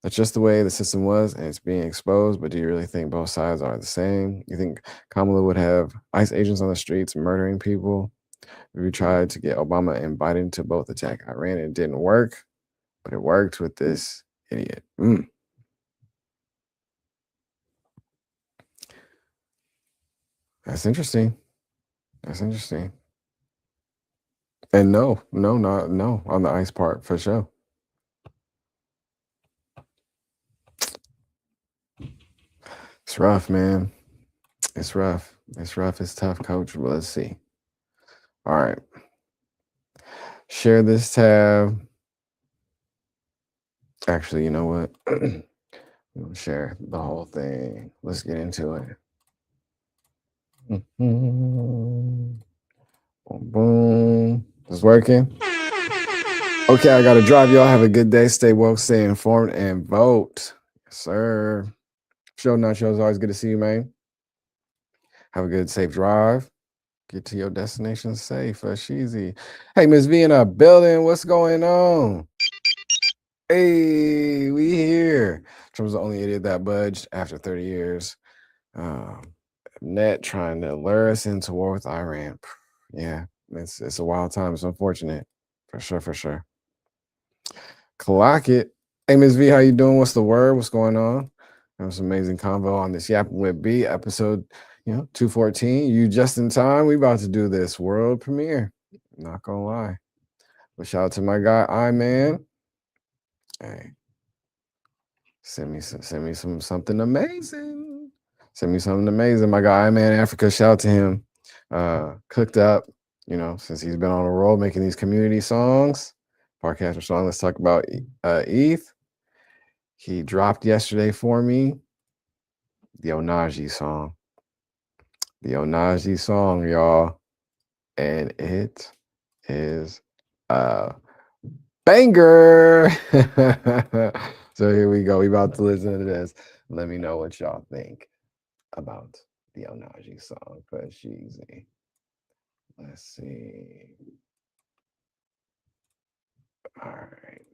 That's just the way the system was, and it's being exposed. But do you really think both sides are the same? You think Kamala would have ICE agents on the streets murdering people? We tried to get Obama and Biden to both attack Iran. It didn't work, but it worked with this idiot. That's interesting. That's interesting. And no on the ICE part for sure. It's rough, man. It's rough. It's rough. It's tough, coach. But let's see. All right. Share this tab. Actually, you know what? We'll share the whole thing. Let's get into it. Boom, boom. It's working. Okay, I gotta drive. Y'all have a good day. Stay woke, stay informed, and vote. Yes, sir. Show nachos. Always good to see you, man. Have a good, safe drive. Get to your destination safe. That's easy. Hey, Miss V in a building. What's going on? Hey, we here. Trump's the only idiot that budged after 30 years. Net trying to lure us into war with Iran. Yeah, it's a wild time. It's unfortunate. For sure. Clock it. Hey, Ms. V, how you doing? What's the word? What's going on? That was an amazing convo on this Yappin with B episode, 214. You just in time. We about to do this world premiere. Not gonna lie. But shout out to my guy, I-Man. Hey, send me something amazing. Send me something amazing. My guy, I-Man Africa, shout out to him. Cooked up, since he's been on a roll making these community songs. Podcaster song. Let's talk about ETH. He dropped yesterday for me the Onaji song. The Onaji song, y'all. And it is a banger. So here we go. We about to listen to this. Let me know what y'all think about the Onaji song. Cause she's easy. Let's see. All right.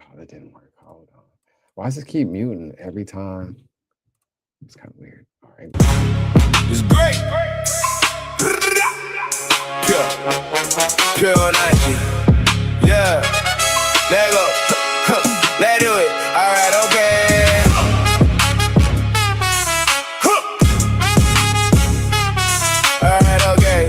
Oh, that didn't work. Hold on. Why does it keep muting every time? It's kind of weird. All right. It's great. Pure Onaji. Yeah. Let go. Let's do it. All right, okay. All right, okay.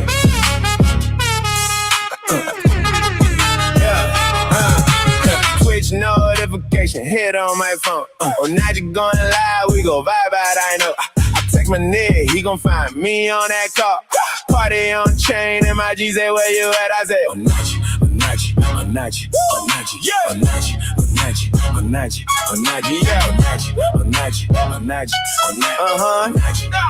Switch notification, hit on my phone. Onaji going live, we go vibe out, I know. I text my nigga, he gon' find me on that call. Party on chain, and my G say, where you at? I say, Onaji, Onaji, Onaji, Onaji, yeah. Onaji, Onaji, Onaji, Onaji, yeah. Onaji, Onaji, Onaji, Onaji,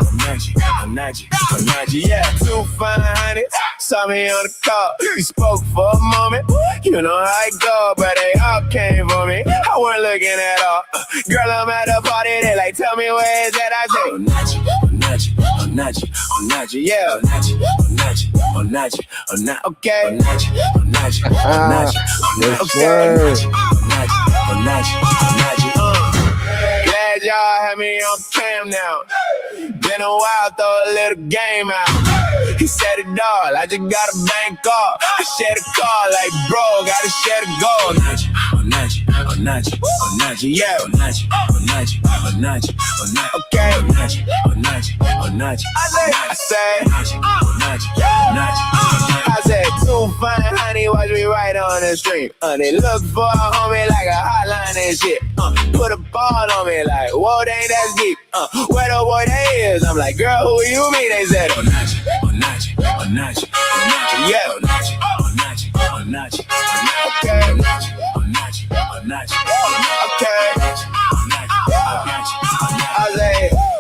Onaji, Onaji, Onaji, yeah. 200 saw me on the call. We spoke for a moment. You know how it go, but they all came for me. I wasn't looking at all. Girl, I'm at the party. They like, tell me where is that? I say, Onaji, Onaji, Onaji, Onaji, yeah. Onaji, Onaji, Onaji, Onaji, okay. Onaji, Onaji, Onaji, Onaji, okay. Onaji, Onaji, Glad y'all have me on cam now. Been a while, throw a little game out. He said it all, I just got a bank call. I share the call like bro, gotta share the goal. Onaji, Onaji, Onaji, Onaji, yeah. Onaji, Onaji, Onaji, Onaji, okay. Onaji, Onaji, Onaji, I said, Onaji, Onaji, Onaji, I said, too fine, honey, watch me right on the stream. They look for a homie like a hotline and shit. Put a ball on me like, whoa, they ain't that deep. Where the boy they is? I'm like, girl, who you mean? They said, Onaji, Onaji, Onaji, Onaji, yeah. Onaji, Onaji, Onaji, Onaji, okay. Onaji, Onaji, Onaji, okay. Onaji, Onaji, I say,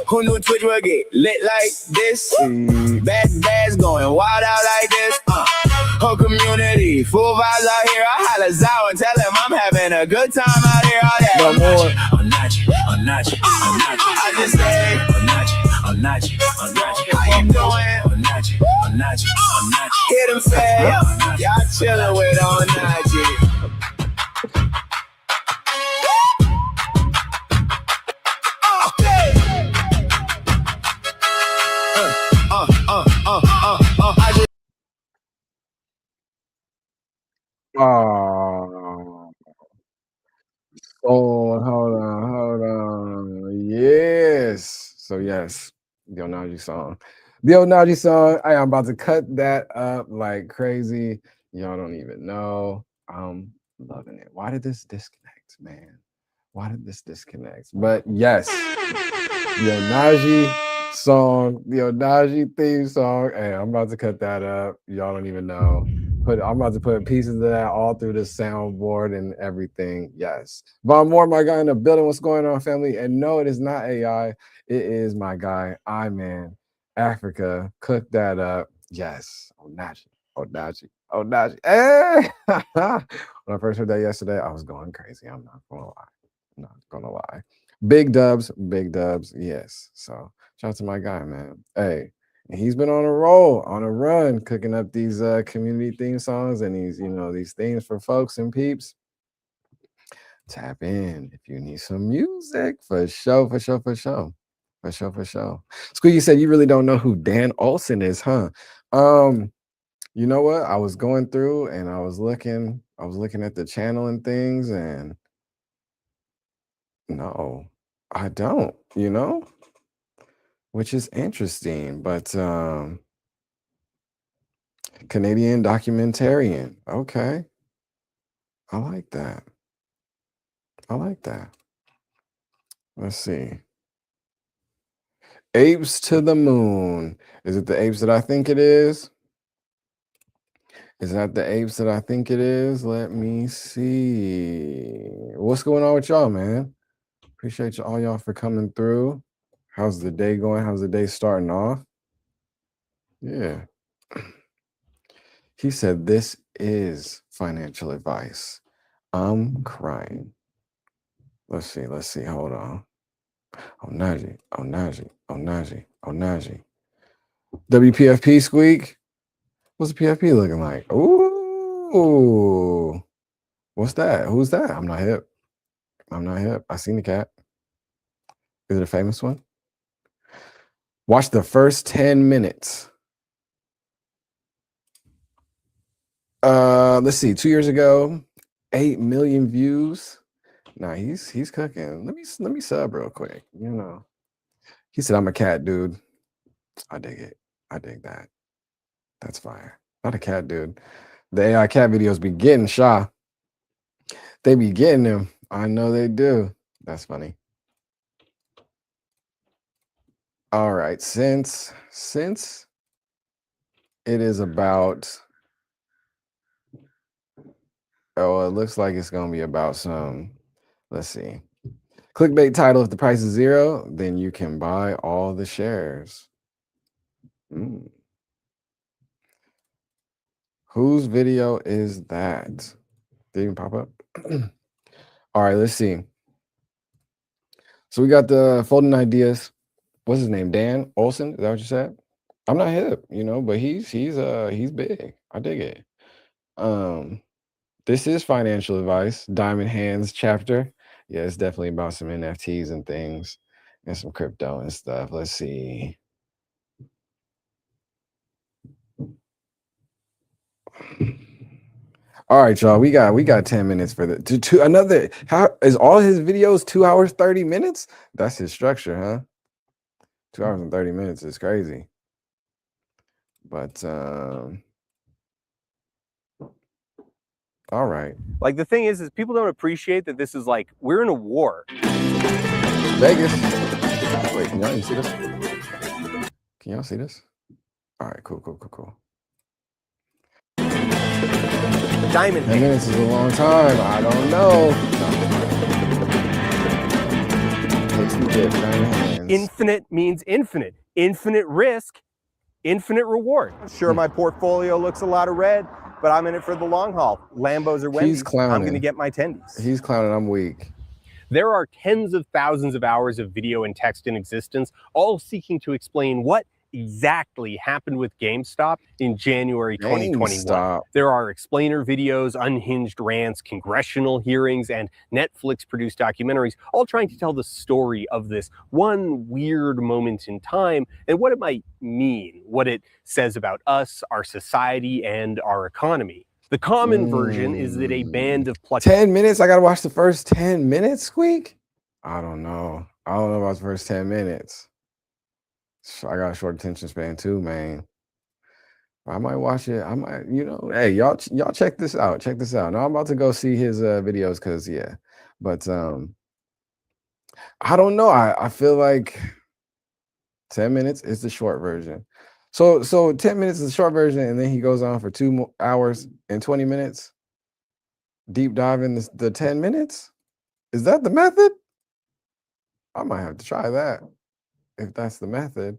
who knew Twitch would get lit like this? Bad going wild out like this. Whole community, full vibes out here. I holla Zao and tell him I'm having a good time out here. All that. Onaji, Onaji, Onaji, Onaji. I just say, Onaji, Onaji, Onaji. How you doing? Onaji, Onaji, Onaji. Hear them say, y'all chillin' with on IG. Oh, hold on. Yes. So yes, the Onaji song. The Onaji song. I'm about to cut that up like crazy. Y'all don't even know. I'm loving it. Why did this disconnect, man? Why did this disconnect? But yes, the Onaji song, the Onaji theme song. Hey, I'm about to cut that up. Y'all don't even know. I'm about to put pieces of that all through the soundboard and everything. Yes. Von Moore, my guy in the building. What's going on, family? And no, it is not AI. It is my guy, I-Man, Africa. Cook that up. Yes. Onaji. Hey! When I first heard that yesterday, I was going crazy. I'm not gonna lie. I'm not gonna lie. Big dubs. Yes. So shout out to my guy, man. Hey. And he's been on a roll, on a run, cooking up these community theme songs and these themes for folks and peeps. Tap in if you need some music for sure. Squeaky said you really don't know who Dan Olsen is, huh? You know what? I was going through and I was looking at the channel and things, and no, I don't, which is interesting, but Canadian documentarian. Okay. I like that. Let's see. Apes to the moon. Is it the apes that I think it is? Is that the apes that I think it is? Let me see. What's going on with y'all, man? Appreciate all y'all for coming through. How's the day going? How's the day starting off? Yeah. He said, this is financial advice. I'm crying. Let's see. Hold on. Onaji. WPFP squeak. What's the PFP looking like? Ooh. What's that? Who's that? I'm not hip. I seen the cat. Is it a famous one? Watch the first 10 minutes. Let's see. 2 years ago, 8 million views. Nah, he's cooking. Let me sub real quick. He said, I'm a cat dude. I dig it. I dig that. That's fire. Not a cat dude. The AI cat videos be getting Shaw. They be getting them. I know they do. That's funny. All right. Since it is about, it looks like it's going to be about some, let's see. Clickbait title, if the price is 0, then you can buy all the shares. Whose video is that? Did it even pop up? All right, let's see. So we got the folding ideas. What's his name? Dan Olsen? Is that what you said? I'm not hip, but he's big. I dig it. This is financial advice. Diamond Hands chapter. Yeah, it's definitely about some NFTs and things and some crypto and stuff. Let's see. All right, y'all. We got 10 minutes for the another. How is all his videos 2 hours 30 minutes? That's his structure, huh? 2 hours and 30 minutes is crazy. But all right. Like, the thing is people don't appreciate that this is like, we're in a war. Vegas. Wait, can y'all see this? Can y'all see this? All right, cool. Diamond 10 minutes is a long time. I don't know. Infinite means infinite. Infinite risk, infinite reward. Sure, my portfolio looks a lot of red, but I'm in it for the long haul. Lambos or Wendy's, He's clowning. I'm going to get my tendies. He's clowning. I'm weak. There are tens of thousands of hours of video and text in existence, all seeking to explain what exactly happened with GameStop in January 2021. GameStop. There are explainer videos, unhinged rants, congressional hearings, and Netflix-produced documentaries, all trying to tell the story of this one weird moment in time and what it might mean, what it says about us, our society, and our economy. The common version is that a band of 10 minutes? I gotta watch the first 10 minutes, Squeak? I don't know. I don't know about the first 10 minutes. I got a short attention span too, man. I might watch it. I might, hey, y'all check this out. Check this out. Now I'm about to go see his videos because yeah. But I don't know. I feel like 10 minutes is the short version. So 10 minutes is the short version, and then he goes on for 2 hours and 20 minutes. Deep dive in the 10 minutes. Is that the method? I might have to try that if that's the method.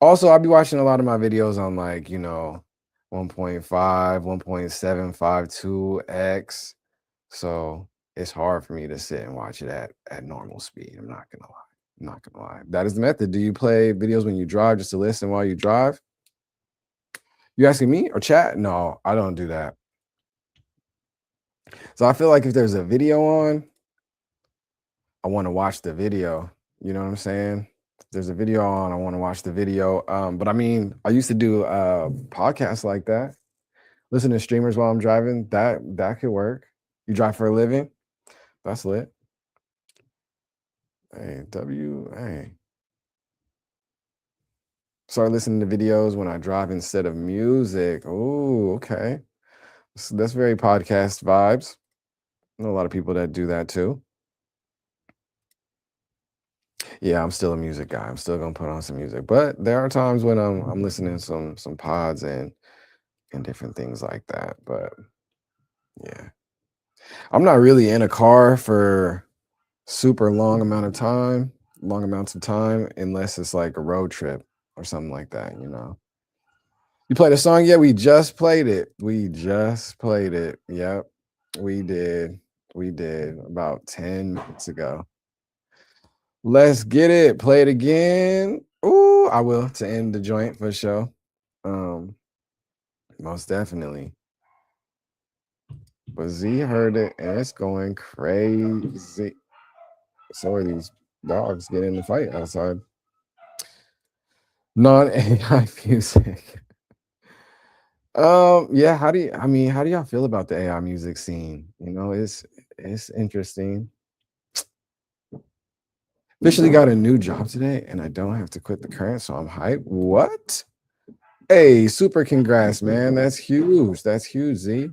Also, I'll be watching a lot of my videos on 1.5, 1.752x. So it's hard for me to sit and watch it at normal speed. I'm not gonna lie. That is the method. Do you play videos when you drive just to listen while you drive? You asking me or chat? No, I don't do that. So I feel like if there's a video on, I want to watch the video. You know what I'm saying? If there's a video on, I want to watch the video. But I mean, I used to do podcasts like that. Listen to streamers while I'm driving. That could work. You drive for a living? That's lit. Hey, hey. Start listening to videos when I drive instead of music. Oh, okay. So that's very podcast vibes. I know a lot of people that do that too. Yeah, I'm still a music guy. I'm still gonna put on some music, but there are times when I'm listening to some pods and different things like that. But yeah, I'm not really in a car for super long amounts of time, unless it's like a road trip or something like that. You played a song yet? We just played it. Yep, we did about 10 minutes ago. Let's get it. Play it again. Ooh, I will to end the joint for sure. Most definitely. But Z heard it and it's going crazy. So are these dogs getting in the fight outside. Non-AI music. Yeah, how do y'all feel about the AI music scene? It's interesting. Officially got a new job today and I don't have to quit the current, so I'm hyped. What? Hey, super congrats, man. That's huge. Z.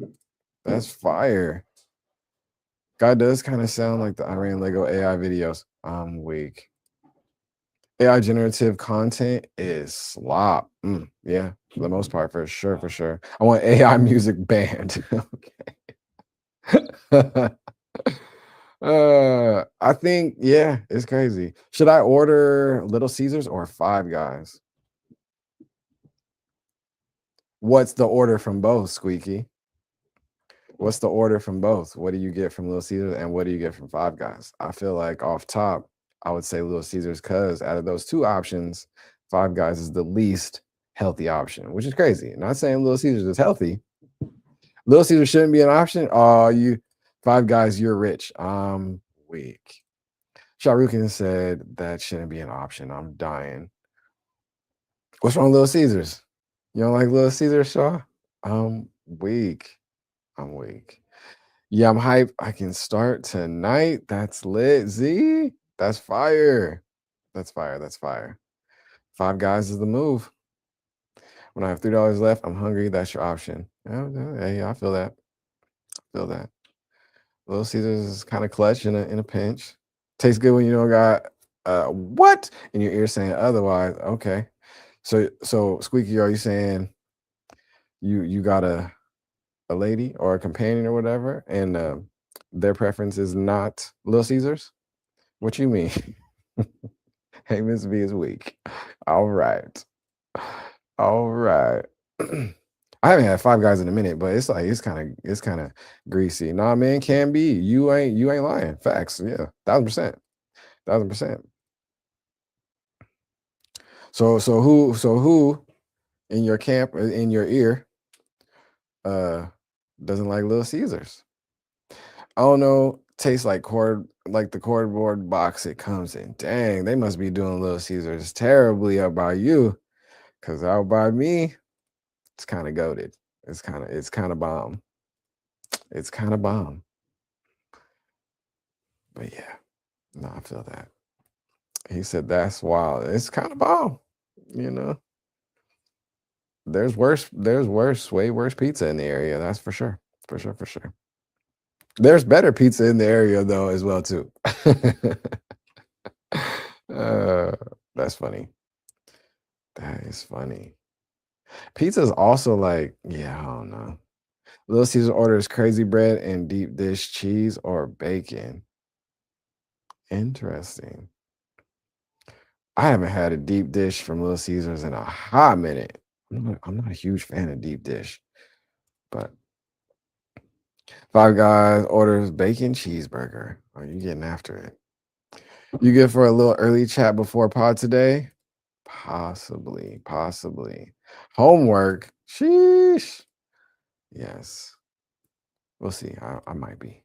That's fire. Guy does kind of sound like the Iran Lego AI videos. I'm weak. AI generative content is slop. Yeah, for the most part, for sure. I want AI music banned. Okay. I think, yeah, it's crazy. Should I order Little Caesars or Five Guys? What's the order from both, Squeaky? What's the order from both? What do you get from Little Caesars and what do you get from Five Guys? I feel like off top, I would say Little Caesars because out of those two options, Five Guys is the least healthy option, which is crazy. Not saying Little Caesars is healthy. Little Caesars shouldn't be an option. Oh, Five Guys, you're rich. I'm weak. Shahrukin said that shouldn't be an option. I'm dying. What's wrong with Little Caesars? You don't like Little Caesars, Shaw? I'm weak. Yeah, I'm hyped. I can start tonight. That's lit. Z. That's fire. That's fire. Five Guys is the move. When I have $3 left, I'm hungry. That's your option. Hey, I feel that. Little Caesars is kind of clutch in a pinch. Tastes good when you don't got what in your ear saying otherwise. Okay. So Squeaky, are you saying you got a lady or a companion or whatever, and their preference is not Little Caesars? What you mean? Hey, Miss V is weak. All right. I haven't had Five Guys in a minute, but it's kind of greasy. Nah, man, can be. You ain't lying. Facts. Yeah, 1000%. So who in your camp, in your ear, doesn't like Little Caesars? I don't know. Tastes like the cardboard box it comes in. Dang, they must be doing Little Caesars terribly out by you, because out by me, it's kind of goated. It's kind of bomb. It's kind of bomb. But yeah, no, I feel that. He said that's wild. It's kind of bomb. You know, there's way worse pizza in the area. That's for sure. For sure, for sure. There's better pizza in the area though as well too. uh, that's funny. That is funny. Pizza is also like, yeah, I don't know. Little Caesar orders crazy bread and deep dish cheese or bacon. Interesting. I haven't had a deep dish from Little Caesars in a hot minute. I'm not a huge fan of deep dish, but Five Guys orders bacon cheeseburger. Are you getting after it? You good for a little early chat before pod today? Possibly, possibly. Homework. Sheesh. Yes. We'll see. I might be.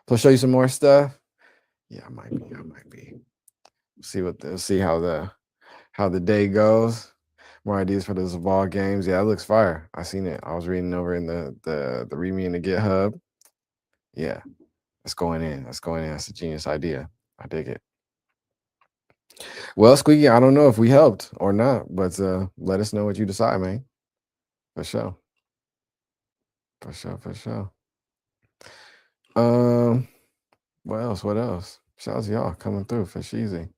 So show you some more stuff. Yeah, I might be. I might be. See how the day goes. More ideas for those ball games. Yeah, it looks fire. I seen it. I was reading over in the README in the GitHub. Yeah, it's going in. That's going in. That's a genius idea. I dig it. Well, Squeaky, I don't know if we helped or not, but let us know what you decide, man. For sure. For sure. For sure. What else? What else? Shout out to y'all coming through for Sheezy.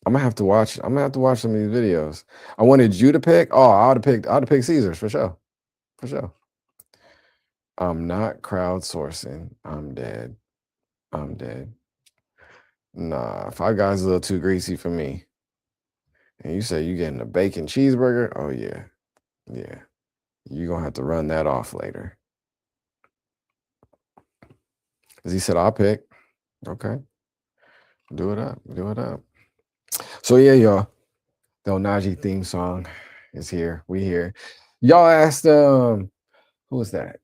I'm gonna have to watch some of these videos. I wanted you to pick. Oh, I'd have picked Caesars for sure. For sure. I'm not crowdsourcing. I'm dead. I'm dead. Nah, Five Guys is a little too greasy for me. And you say you getting a bacon cheeseburger? Oh yeah. Yeah. You're gonna have to run that off later. As he said, I'll pick. Okay. Do it up. Do it up. So yeah, y'all. The Onaji theme song is here. We here. Y'all asked who was that?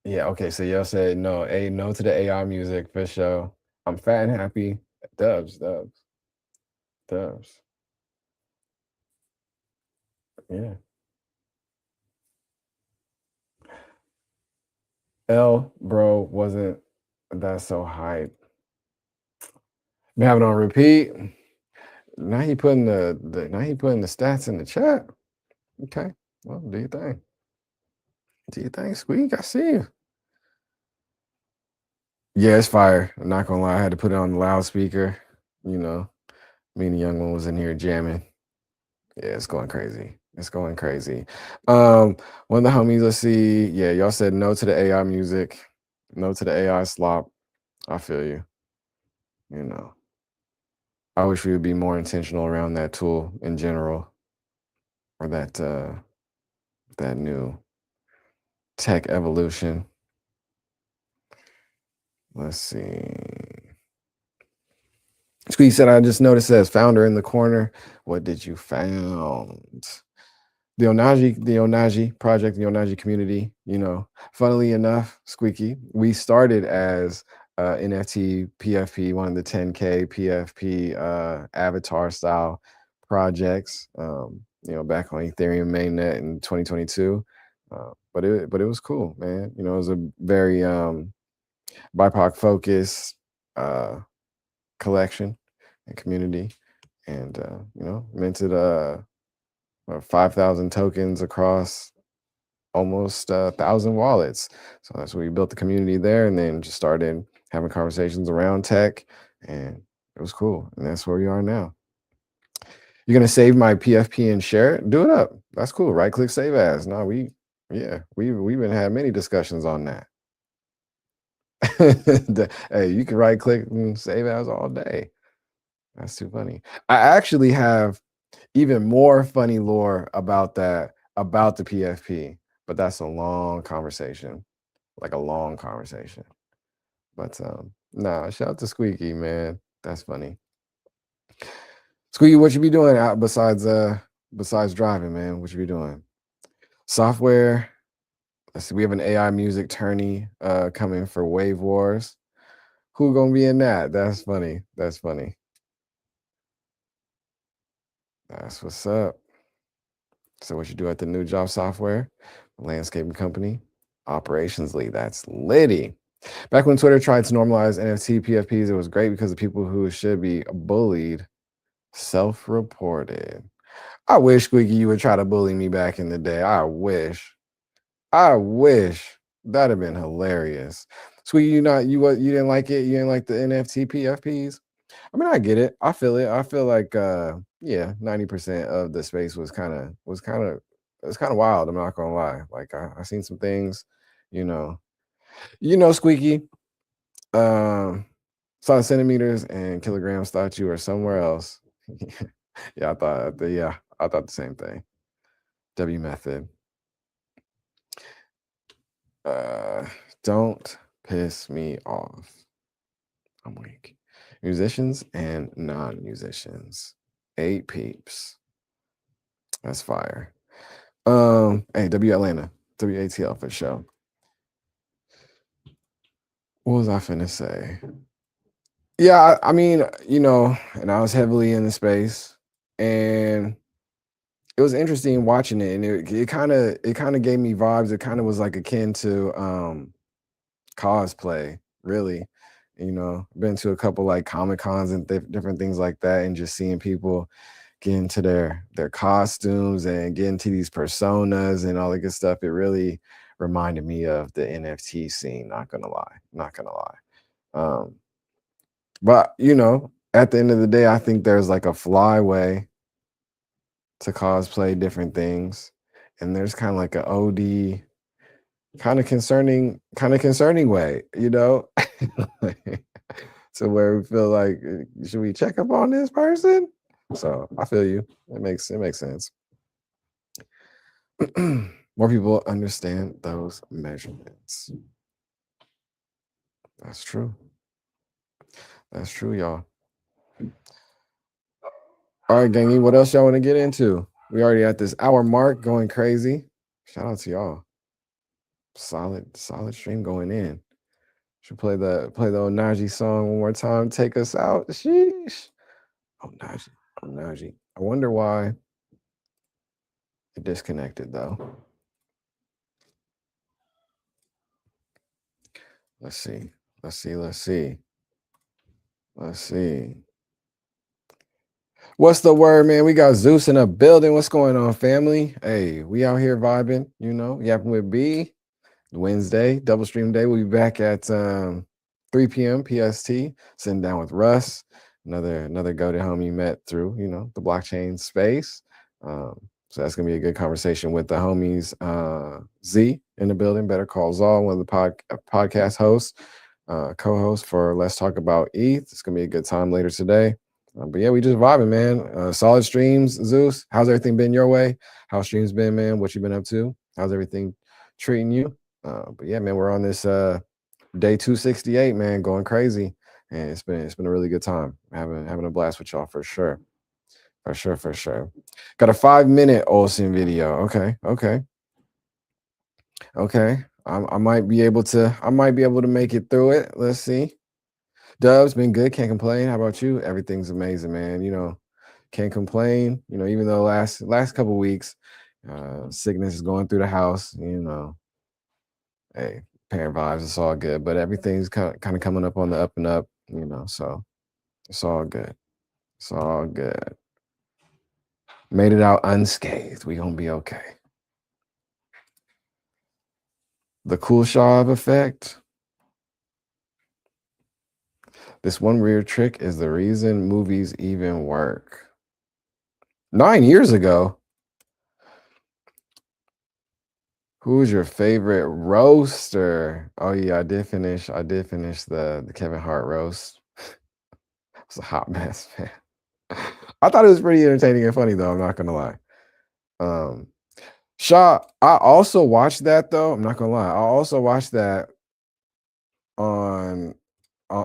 Yeah, okay. So y'all said no, no to the AI music for sure. I'm fat and happy. Dubs. Yeah. L bro wasn't that so hype. Been having it on repeat. Now he putting the stats in the chat. Okay. Well, do you think? Do you think, Squeak? I see you. Yeah, it's fire. I'm not gonna lie, I had to put it on the loudspeaker. You know, me and the young one was in here jamming. Yeah, it's going crazy. It's going crazy. One of the homies, let's see. Yeah, y'all said no to the AI music, no to the AI slop. I feel you. You know, I wish we would be more intentional around that tool in general, or that new tech evolution. Let's see. Squeeze said, I just noticed it says founder in the corner. What did you found? The Onaji project, the Onaji community, funnily enough, Squeaky, we started as NFT PFP, one of the 10K PFP avatar style projects, back on Ethereum mainnet in 2022. But it was cool, man. It was a very BIPOC focused collection and community, and minted 5,000 tokens across almost 1,000 wallets. So that's where we built the community there, and then just started having conversations around tech, and it was cool. And that's where we are now. You're gonna save my PFP and share it? Do it up. That's cool. Right click, save as. No, we've been had many discussions on that. Hey, you can right click and save as all day. That's too funny. I actually have even more funny lore about the PFP, but that's a long conversation, like a long conversation. But nah, shout out to Squeaky, man. That's funny. Squeaky, what you be doing out besides driving, man? What you be doing? Software. Let's see. We have an AI music tourney coming for Wave Wars. Who gonna be in that? That's funny. That's funny. That's what's up. So what you do at the new job software, landscaping company, operations lead. That's litty. Back when Twitter tried to normalize NFT PFPs, it was great because the people who should be bullied self-reported. I wish, Squeaky, you would try to bully me back in the day. I wish. That'd have been hilarious. Squeaky, you didn't like it? You didn't like the NFT PFPs? I mean, I get it. I feel it. I feel like 90% of the space was kind of wild. I'm not gonna lie. Like I seen some things, you know, Squeaky. Saw centimeters and kilograms, thought you were somewhere else. I thought the same thing. W method. Don't piss me off. I'm weak. Musicians and non-musicians. 8 peeps. That's fire. Hey, W Atlanta. WATL for sure. What was I finna say? Yeah, I mean, and I was heavily in the space, and it was interesting watching it, and it kind of gave me vibes. It kind of was like akin to cosplay, really. Been to a couple like Comic Cons and different things like that, and just seeing people get into their costumes and get into these personas and all the good stuff. It really reminded me of the NFT scene. Not gonna lie. But at the end of the day, I think there's like a flyway to cosplay different things, and there's kind of like an OD, kind of concerning way, to where we feel like, should we check up on this person? So I feel you. It makes sense. More people understand those measurements. That's true. That's true, y'all. All right, gangy, what else y'all want to get into? We already at this hour mark, going crazy. Shout out to y'all. Solid stream going in. Should play the old Najee song one more time. Take us out. Sheesh. Oh, Najee. I wonder why it disconnected though. Let's see. What's the word, man? We got Zeus in a building. What's going on, family? Hey, we out here vibing, Yappin with B. Wednesday, double stream day. We'll be back at 3 p.m. PST, sitting down with Russ, another go-to homie met through, the blockchain space. So that's gonna be a good conversation with the homies. Z in the building, Better Call Zal, one of the podcast hosts, co-host for Let's Talk About ETH. It's gonna be a good time later today. But yeah, we just vibing, man. Solid streams, Zeus. How's everything been your way? How's streams been, man? What you been up to? How's everything treating you? But yeah, man, we're on this day 268, man, going crazy, and it's been a really good time. Having a blast with y'all for sure. Got a 5-minute Olsen video. Okay. I might be able to make it through it. Let's see. Dub's been good. Can't complain. How about you? Everything's amazing, man. Can't complain. Even though last couple weeks, sickness is going through the house. Hey, parent vibes. It's all good, but everything's kind of coming up on the up and up. So it's all good. Made it out unscathed. We gonna be okay. The cool Shaw effect. This one weird trick is the reason movies even work. 9 years ago. Who's your favorite roaster? Oh yeah, I did finish the Kevin Hart roast. It's a hot mess, man. I thought it was pretty entertaining and funny though. I'm not gonna lie. Shaw, I also watched that though. I'm not gonna lie. I also watched that on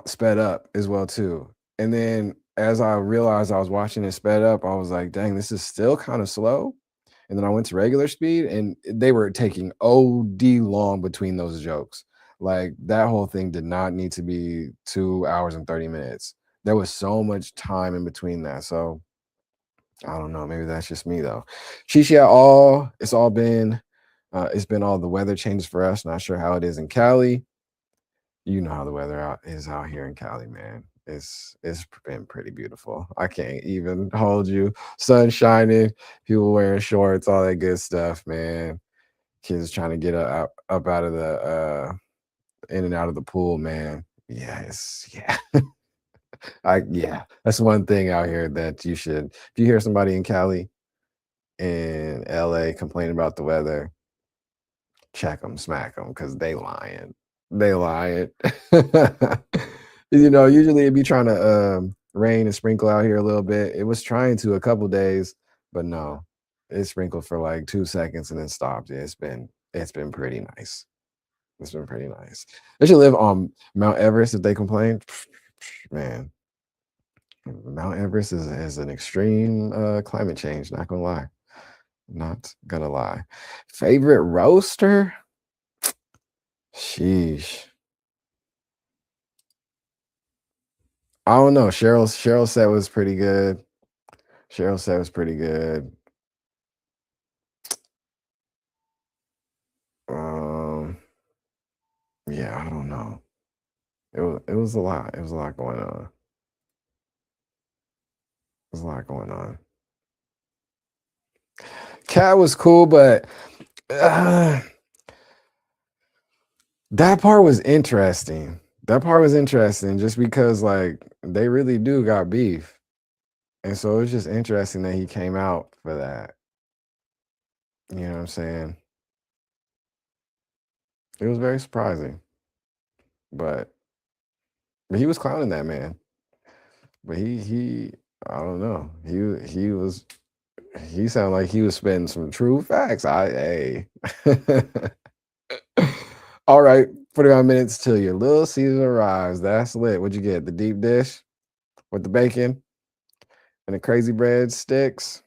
sped up as well too. And then as I realized I was watching it sped up, I was like, dang, this is still kind of slow. And then I went to regular speed and they were taking OD long between those jokes. Like that whole thing did not need to be 2 hours and 30 minutes. There was so much time in between that. So I don't know. Maybe that's just me though. Shisha, it's been all the weather changes for us. Not sure how it is in Cali. You know how the weather is out here in Cali, man. It's been pretty beautiful. I can't even hold you. Sun shining, people wearing shorts, all that good stuff, man. Kids trying to get up out of the in and out of the pool, man. Yes, yeah. Yeah. That's one thing out here that you should. If you hear somebody in Cali, in LA complaining about the weather, check them, smack them, because they lying. They lying. Usually it'd be trying to rain and sprinkle out here a little bit. It was trying to a couple days, but no, it sprinkled for like 2 seconds and then stopped. Yeah, it's been pretty nice. It's been pretty nice. They should live on Mount Everest if they complain. Man, Mount Everest is an extreme climate change, not gonna lie. Not gonna lie. Favorite roaster? Sheesh. I don't know. Cheryl set was pretty good. Cheryl set was pretty good. Um, yeah, I don't know. It was a lot. It was a lot going on. There's a lot going on. Cat was cool, but that part was interesting. That part was interesting just because like they really do got beef. And so it was just interesting that he came out for that. You know what I'm saying? It was very surprising. But he was clowning that man. But he I don't know. He sounded like he was spitting some true facts. Hey. All right, 45 minutes till your little Caesar arrives. That's lit. What'd you get? The deep dish with the bacon and the crazy bread sticks?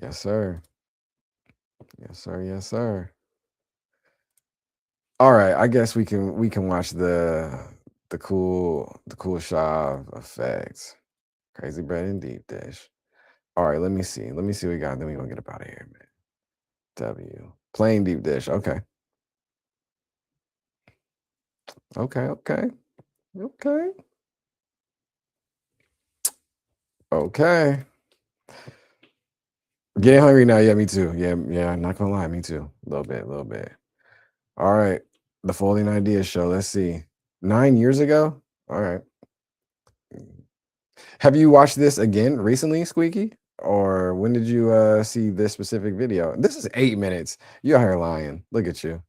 Yes, sir. Yes, sir. Yes, sir. All right, I guess we can watch the cool Shaw effects. Crazy bread and deep dish. All right, let me see. Let me see what we got. Then we gonna get up out of here, man. W. Plain deep dish. Okay. Okay, okay. Okay. Okay. Getting hungry now. Yeah, me too. Yeah, not gonna lie, me too. A little bit, a little bit. All right. The Folding Ideas show. Let's see. 9 years ago? All right. Have you watched this again recently, Squeaky? Or when did you see this specific video? This is 8 minutes. You out here lying. Look at you.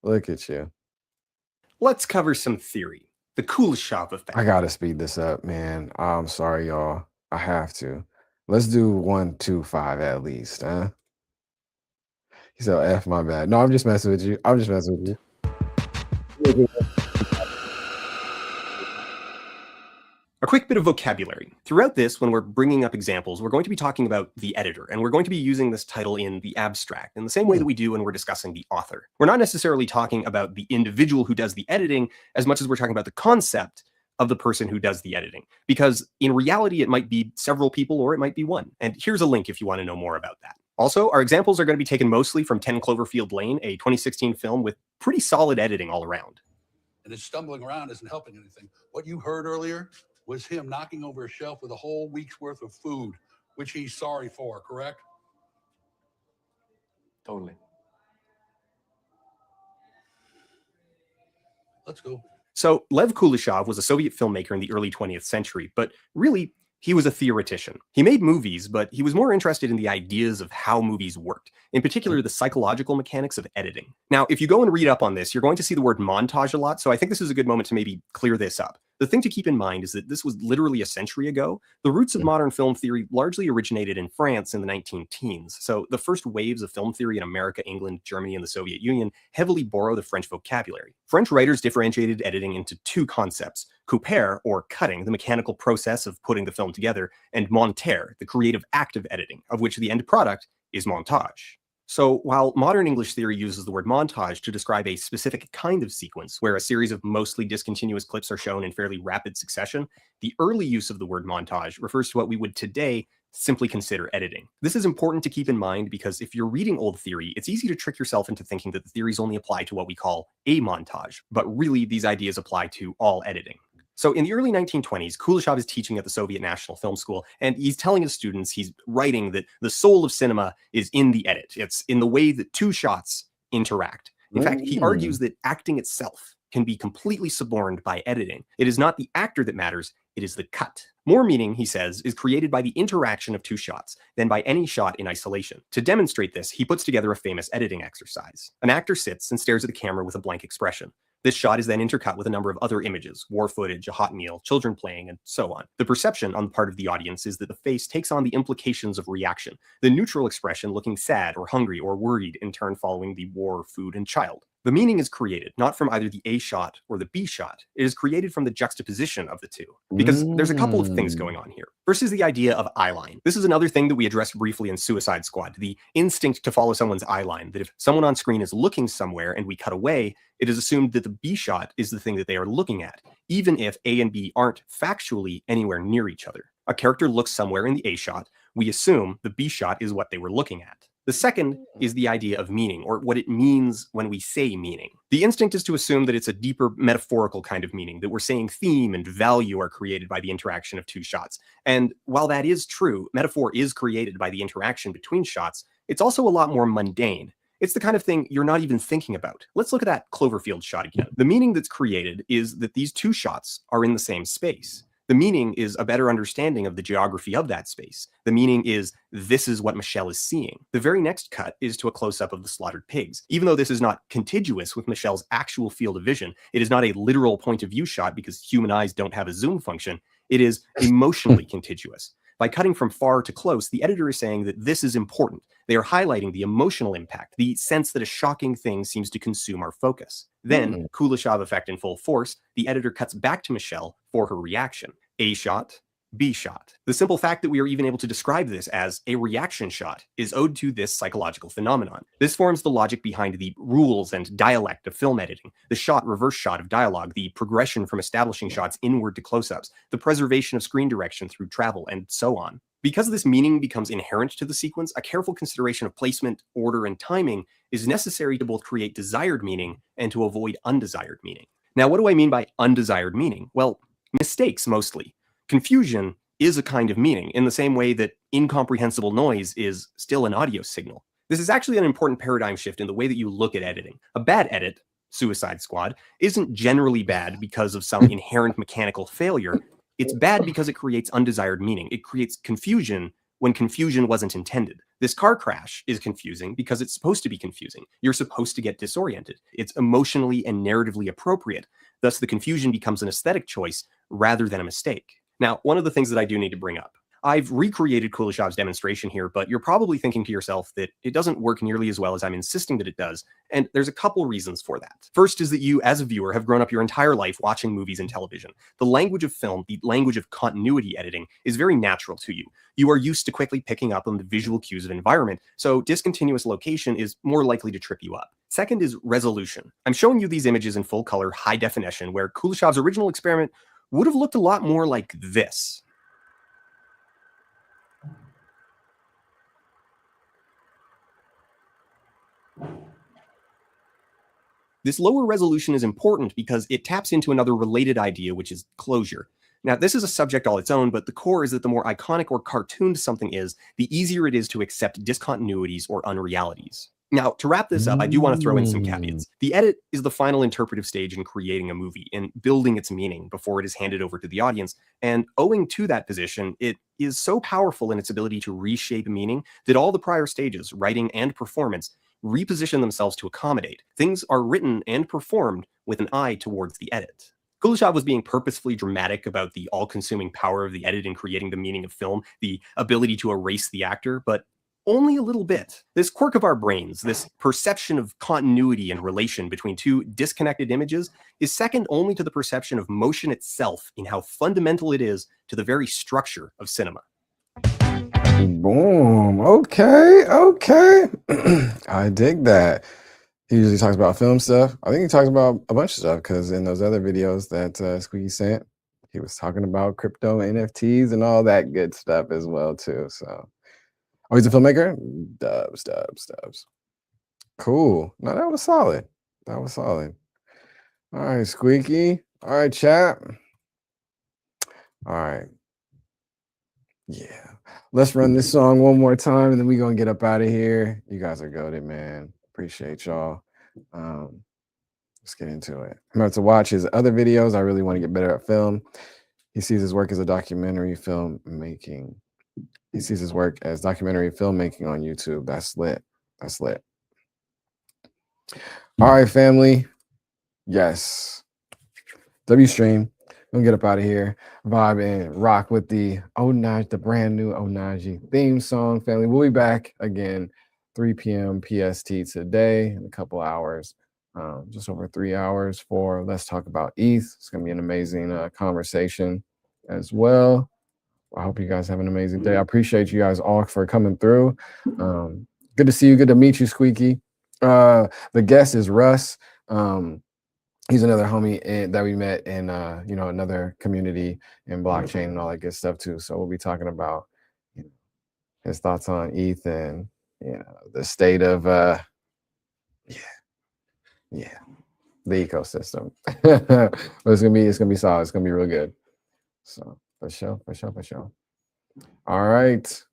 Look at you. Let's cover some theory. The Kuleshov effect. I gotta speed this up, man. I'm sorry, y'all. I have to. Let's do 1, 2, 5 at least, huh? He said, F my bad. No, I'm just messing with you. I'm just messing with you. A quick bit of vocabulary. Throughout this, when we're bringing up examples, we're going to be talking about the editor, and we're going to be using this title in the abstract, in the same way that we do when we're discussing the author. We're not necessarily talking about the individual who does the editing as much as we're talking about the concept of the person who does the editing, because in reality, it might be several people or it might be one. And here's a link if you want to know more about that. Also, our examples are going to be taken mostly from 10 Cloverfield Lane, a 2016 film with pretty solid editing all around. And his stumbling around isn't helping anything. What you heard earlier was him knocking over a shelf with a whole week's worth of food, which he's sorry for, correct? Totally. Let's go. So Lev Kuleshov was a Soviet filmmaker in the early 20th century, but really, he was a theoretician. He made movies, but he was more interested in the ideas of how movies worked, in particular the psychological mechanics of editing. Now, if you go and read up on this, you're going to see the word montage a lot, so I think this is a good moment to maybe clear this up. The thing to keep in mind is that this was literally a century ago. The roots of modern film theory largely originated in France in the 19-teens. So the first waves of film theory in America, England, Germany, and the Soviet Union heavily borrow the French vocabulary. French writers differentiated editing into two concepts: couper, or cutting, the mechanical process of putting the film together, and monter, the creative act of editing, of which the end product is montage. So while modern English theory uses the word montage to describe a specific kind of sequence, where a series of mostly discontinuous clips are shown in fairly rapid succession, the early use of the word montage refers to what we would today simply consider editing. This is important to keep in mind because if you're reading old theory, it's easy to trick yourself into thinking that the theories only apply to what we call a montage, but really these ideas apply to all editing. So in the early 1920s, Kuleshov is teaching at the Soviet National Film School, and he's telling his students, he's writing that the soul of cinema is in the edit. It's in the way that two shots interact. In fact, he argues that acting itself can be completely suborned by editing. It is not the actor that matters, it is the cut. More meaning, he says, is created by the interaction of two shots than by any shot in isolation. To demonstrate this, he puts together a famous editing exercise. An actor sits and stares at the camera with a blank expression. This shot is then intercut with a number of other images: war footage, a hot meal, children playing, and so on. The perception on the part of the audience is that the face takes on the implications of reaction, the neutral expression looking sad or hungry or worried, in turn following the war, food, and child. The meaning is created not from either the A shot or the B shot. It is created from the juxtaposition of the two. Because there's a couple of things going on here. First is the idea of eyeline. This is another thing that we addressed briefly in Suicide Squad, the instinct to follow someone's eyeline, that if someone on screen is looking somewhere and we cut away, it is assumed that the B shot is the thing that they are looking at, even if A and B aren't factually anywhere near each other. A character looks somewhere in the A shot, we assume the B shot is what they were looking at. The second is the idea of meaning, or what it means when we say meaning. The instinct is to assume that it's a deeper metaphorical kind of meaning, that we're saying theme and value are created by the interaction of two shots. And while that is true, metaphor is created by the interaction between shots, it's also a lot more mundane. It's the kind of thing you're not even thinking about. Let's look at that Cloverfield shot again. The meaning that's created is that these two shots are in the same space. The meaning is a better understanding of the geography of that space. The meaning is, this is what Michelle is seeing. The very next cut is to a close-up of the slaughtered pigs. Even though this is not contiguous with Michelle's actual field of vision, it is not a literal point of view shot because human eyes don't have a zoom function. It is emotionally contiguous. By cutting from far to close, the editor is saying that this is important. They are highlighting the emotional impact, the sense that a shocking thing seems to consume our focus. Then, Kuleshov effect in full force, the editor cuts back to Michelle for her reaction. A shot, B shot. The simple fact that we are even able to describe this as a reaction shot is owed to this psychological phenomenon. This forms the logic behind the rules and dialect of film editing, the shot-reverse shot of dialogue, the progression from establishing shots inward to close-ups, the preservation of screen direction through travel, and so on. Because this meaning becomes inherent to the sequence, a careful consideration of placement, order, and timing is necessary to both create desired meaning and to avoid undesired meaning. Now, what do I mean by undesired meaning? Well, mistakes, mostly. Confusion is a kind of meaning, in the same way that incomprehensible noise is still an audio signal. This is actually an important paradigm shift in the way that you look at editing. A bad edit, Suicide Squad, isn't generally bad because of some inherent mechanical failure. It's bad because it creates undesired meaning. It creates confusion when confusion wasn't intended. This car crash is confusing because it's supposed to be confusing. You're supposed to get disoriented. It's emotionally and narratively appropriate. Thus, the confusion becomes an aesthetic choice rather than a mistake. Now, one of the things that I do need to bring up, I've recreated Kuleshov's demonstration here, but you're probably thinking to yourself that it doesn't work nearly as well as I'm insisting that it does, and there's a couple reasons for that. First is that you, as a viewer, have grown up your entire life watching movies and television. The language of film, the language of continuity editing, is very natural to you. You are used to quickly picking up on the visual cues of environment, so discontinuous location is more likely to trip you up. Second is resolution. I'm showing you these images in full color, high definition, where Kuleshov's original experiment would have looked a lot more like this. This lower resolution is important because it taps into another related idea, which is closure. Now, this is a subject all its own, but the core is that the more iconic or cartooned something is, the easier it is to accept discontinuities or unrealities. Now, to wrap this up, I do want to throw in some caveats. The edit is the final interpretive stage in creating a movie, in building its meaning before it is handed over to the audience, and owing to that position, it is so powerful in its ability to reshape meaning that all the prior stages, writing and performance, reposition themselves to accommodate. Things are written and performed with an eye towards the edit. Kuleshov was being purposefully dramatic about the all-consuming power of the edit in creating the meaning of film, the ability to erase the actor, but only a little bit. This quirk of our brains, this perception of continuity and relation between two disconnected images, is second only to the perception of motion itself in how fundamental it is to the very structure of cinema. Boom. Okay. I dig that. He usually talks about film stuff. I think he talks about a bunch of stuff because in those other videos that Squeaky sent, he was talking about crypto, NFTs, and all that good stuff as well too. So, oh, he's a filmmaker. Dubs. Cool. No, that was solid. All right, Squeaky. All right, chat. All right. Yeah. Let's run this song one more time and then we're going to get up out of here. You guys are goated, man. Appreciate y'all. Let's get into it. I'm about to watch his other videos. I really want to get better at film. He sees his work as a documentary filmmaking. He sees his work as documentary filmmaking on YouTube. That's lit. All right, family. Yes. WStream. We'll get up out of here, vibe and rock with the brand new Onaji theme song, family. We'll be back again, 3 p.m. PST today in a couple hours, just over 3 hours for Let's Talk About ETH. It's going to be an amazing conversation as well. I hope you guys have an amazing day. I appreciate you guys all for coming through. Good to see you. Good to meet you, Squeaky. The guest is Russ. He's another homie that we met in, another community in blockchain and all that good stuff too. So we'll be talking about his thoughts on ETH and, the state of, the ecosystem. But it's gonna be solid. It's gonna be real good. So for sure. All right.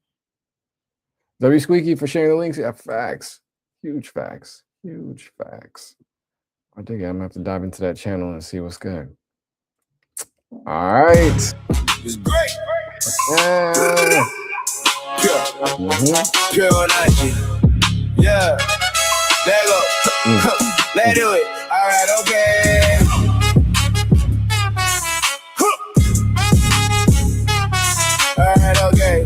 W Squeaky for sharing the links. Yeah, facts. Huge facts. I dig it. I'm gonna have to dive into that channel and see what's good. All right. It's great. Pure energy. Yeah. Let go. Let's do it. All right, okay. All right, okay.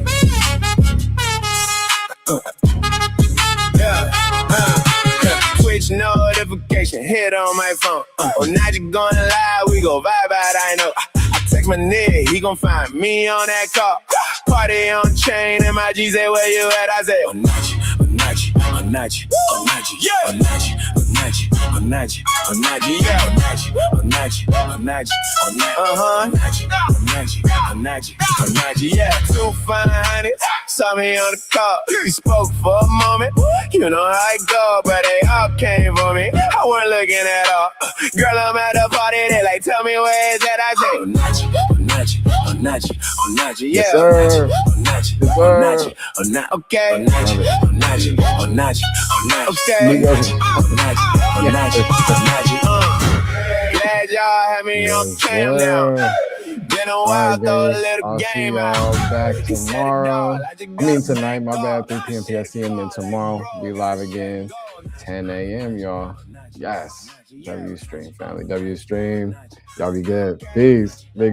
Twitch notification hit on my phone. Oh, now you gonna lie, we go vibe out, I know. I text my nigga, he gon' find me on that call. Party on chain, and my G say, where you at? I say, Onaji, yeah. Onaji, yeah. 200 saw me on the call. We spoke for a moment. You know how I go, but they all came for me. I wasn't looking at all. Girl, I'm at the party. They like, tell me where is that? I say, Onaji, yeah. Yes, sir. Onaji, okay. Onaji, okay. Glad y'all have me on cam now. Been a while, throw a little game out. Back tomorrow. Tonight, my bad, 3 p.m. PST, and then tomorrow we live again, 10 a.m. y'all. Yes, WStream family, WStream. Y'all be good. Peace. Big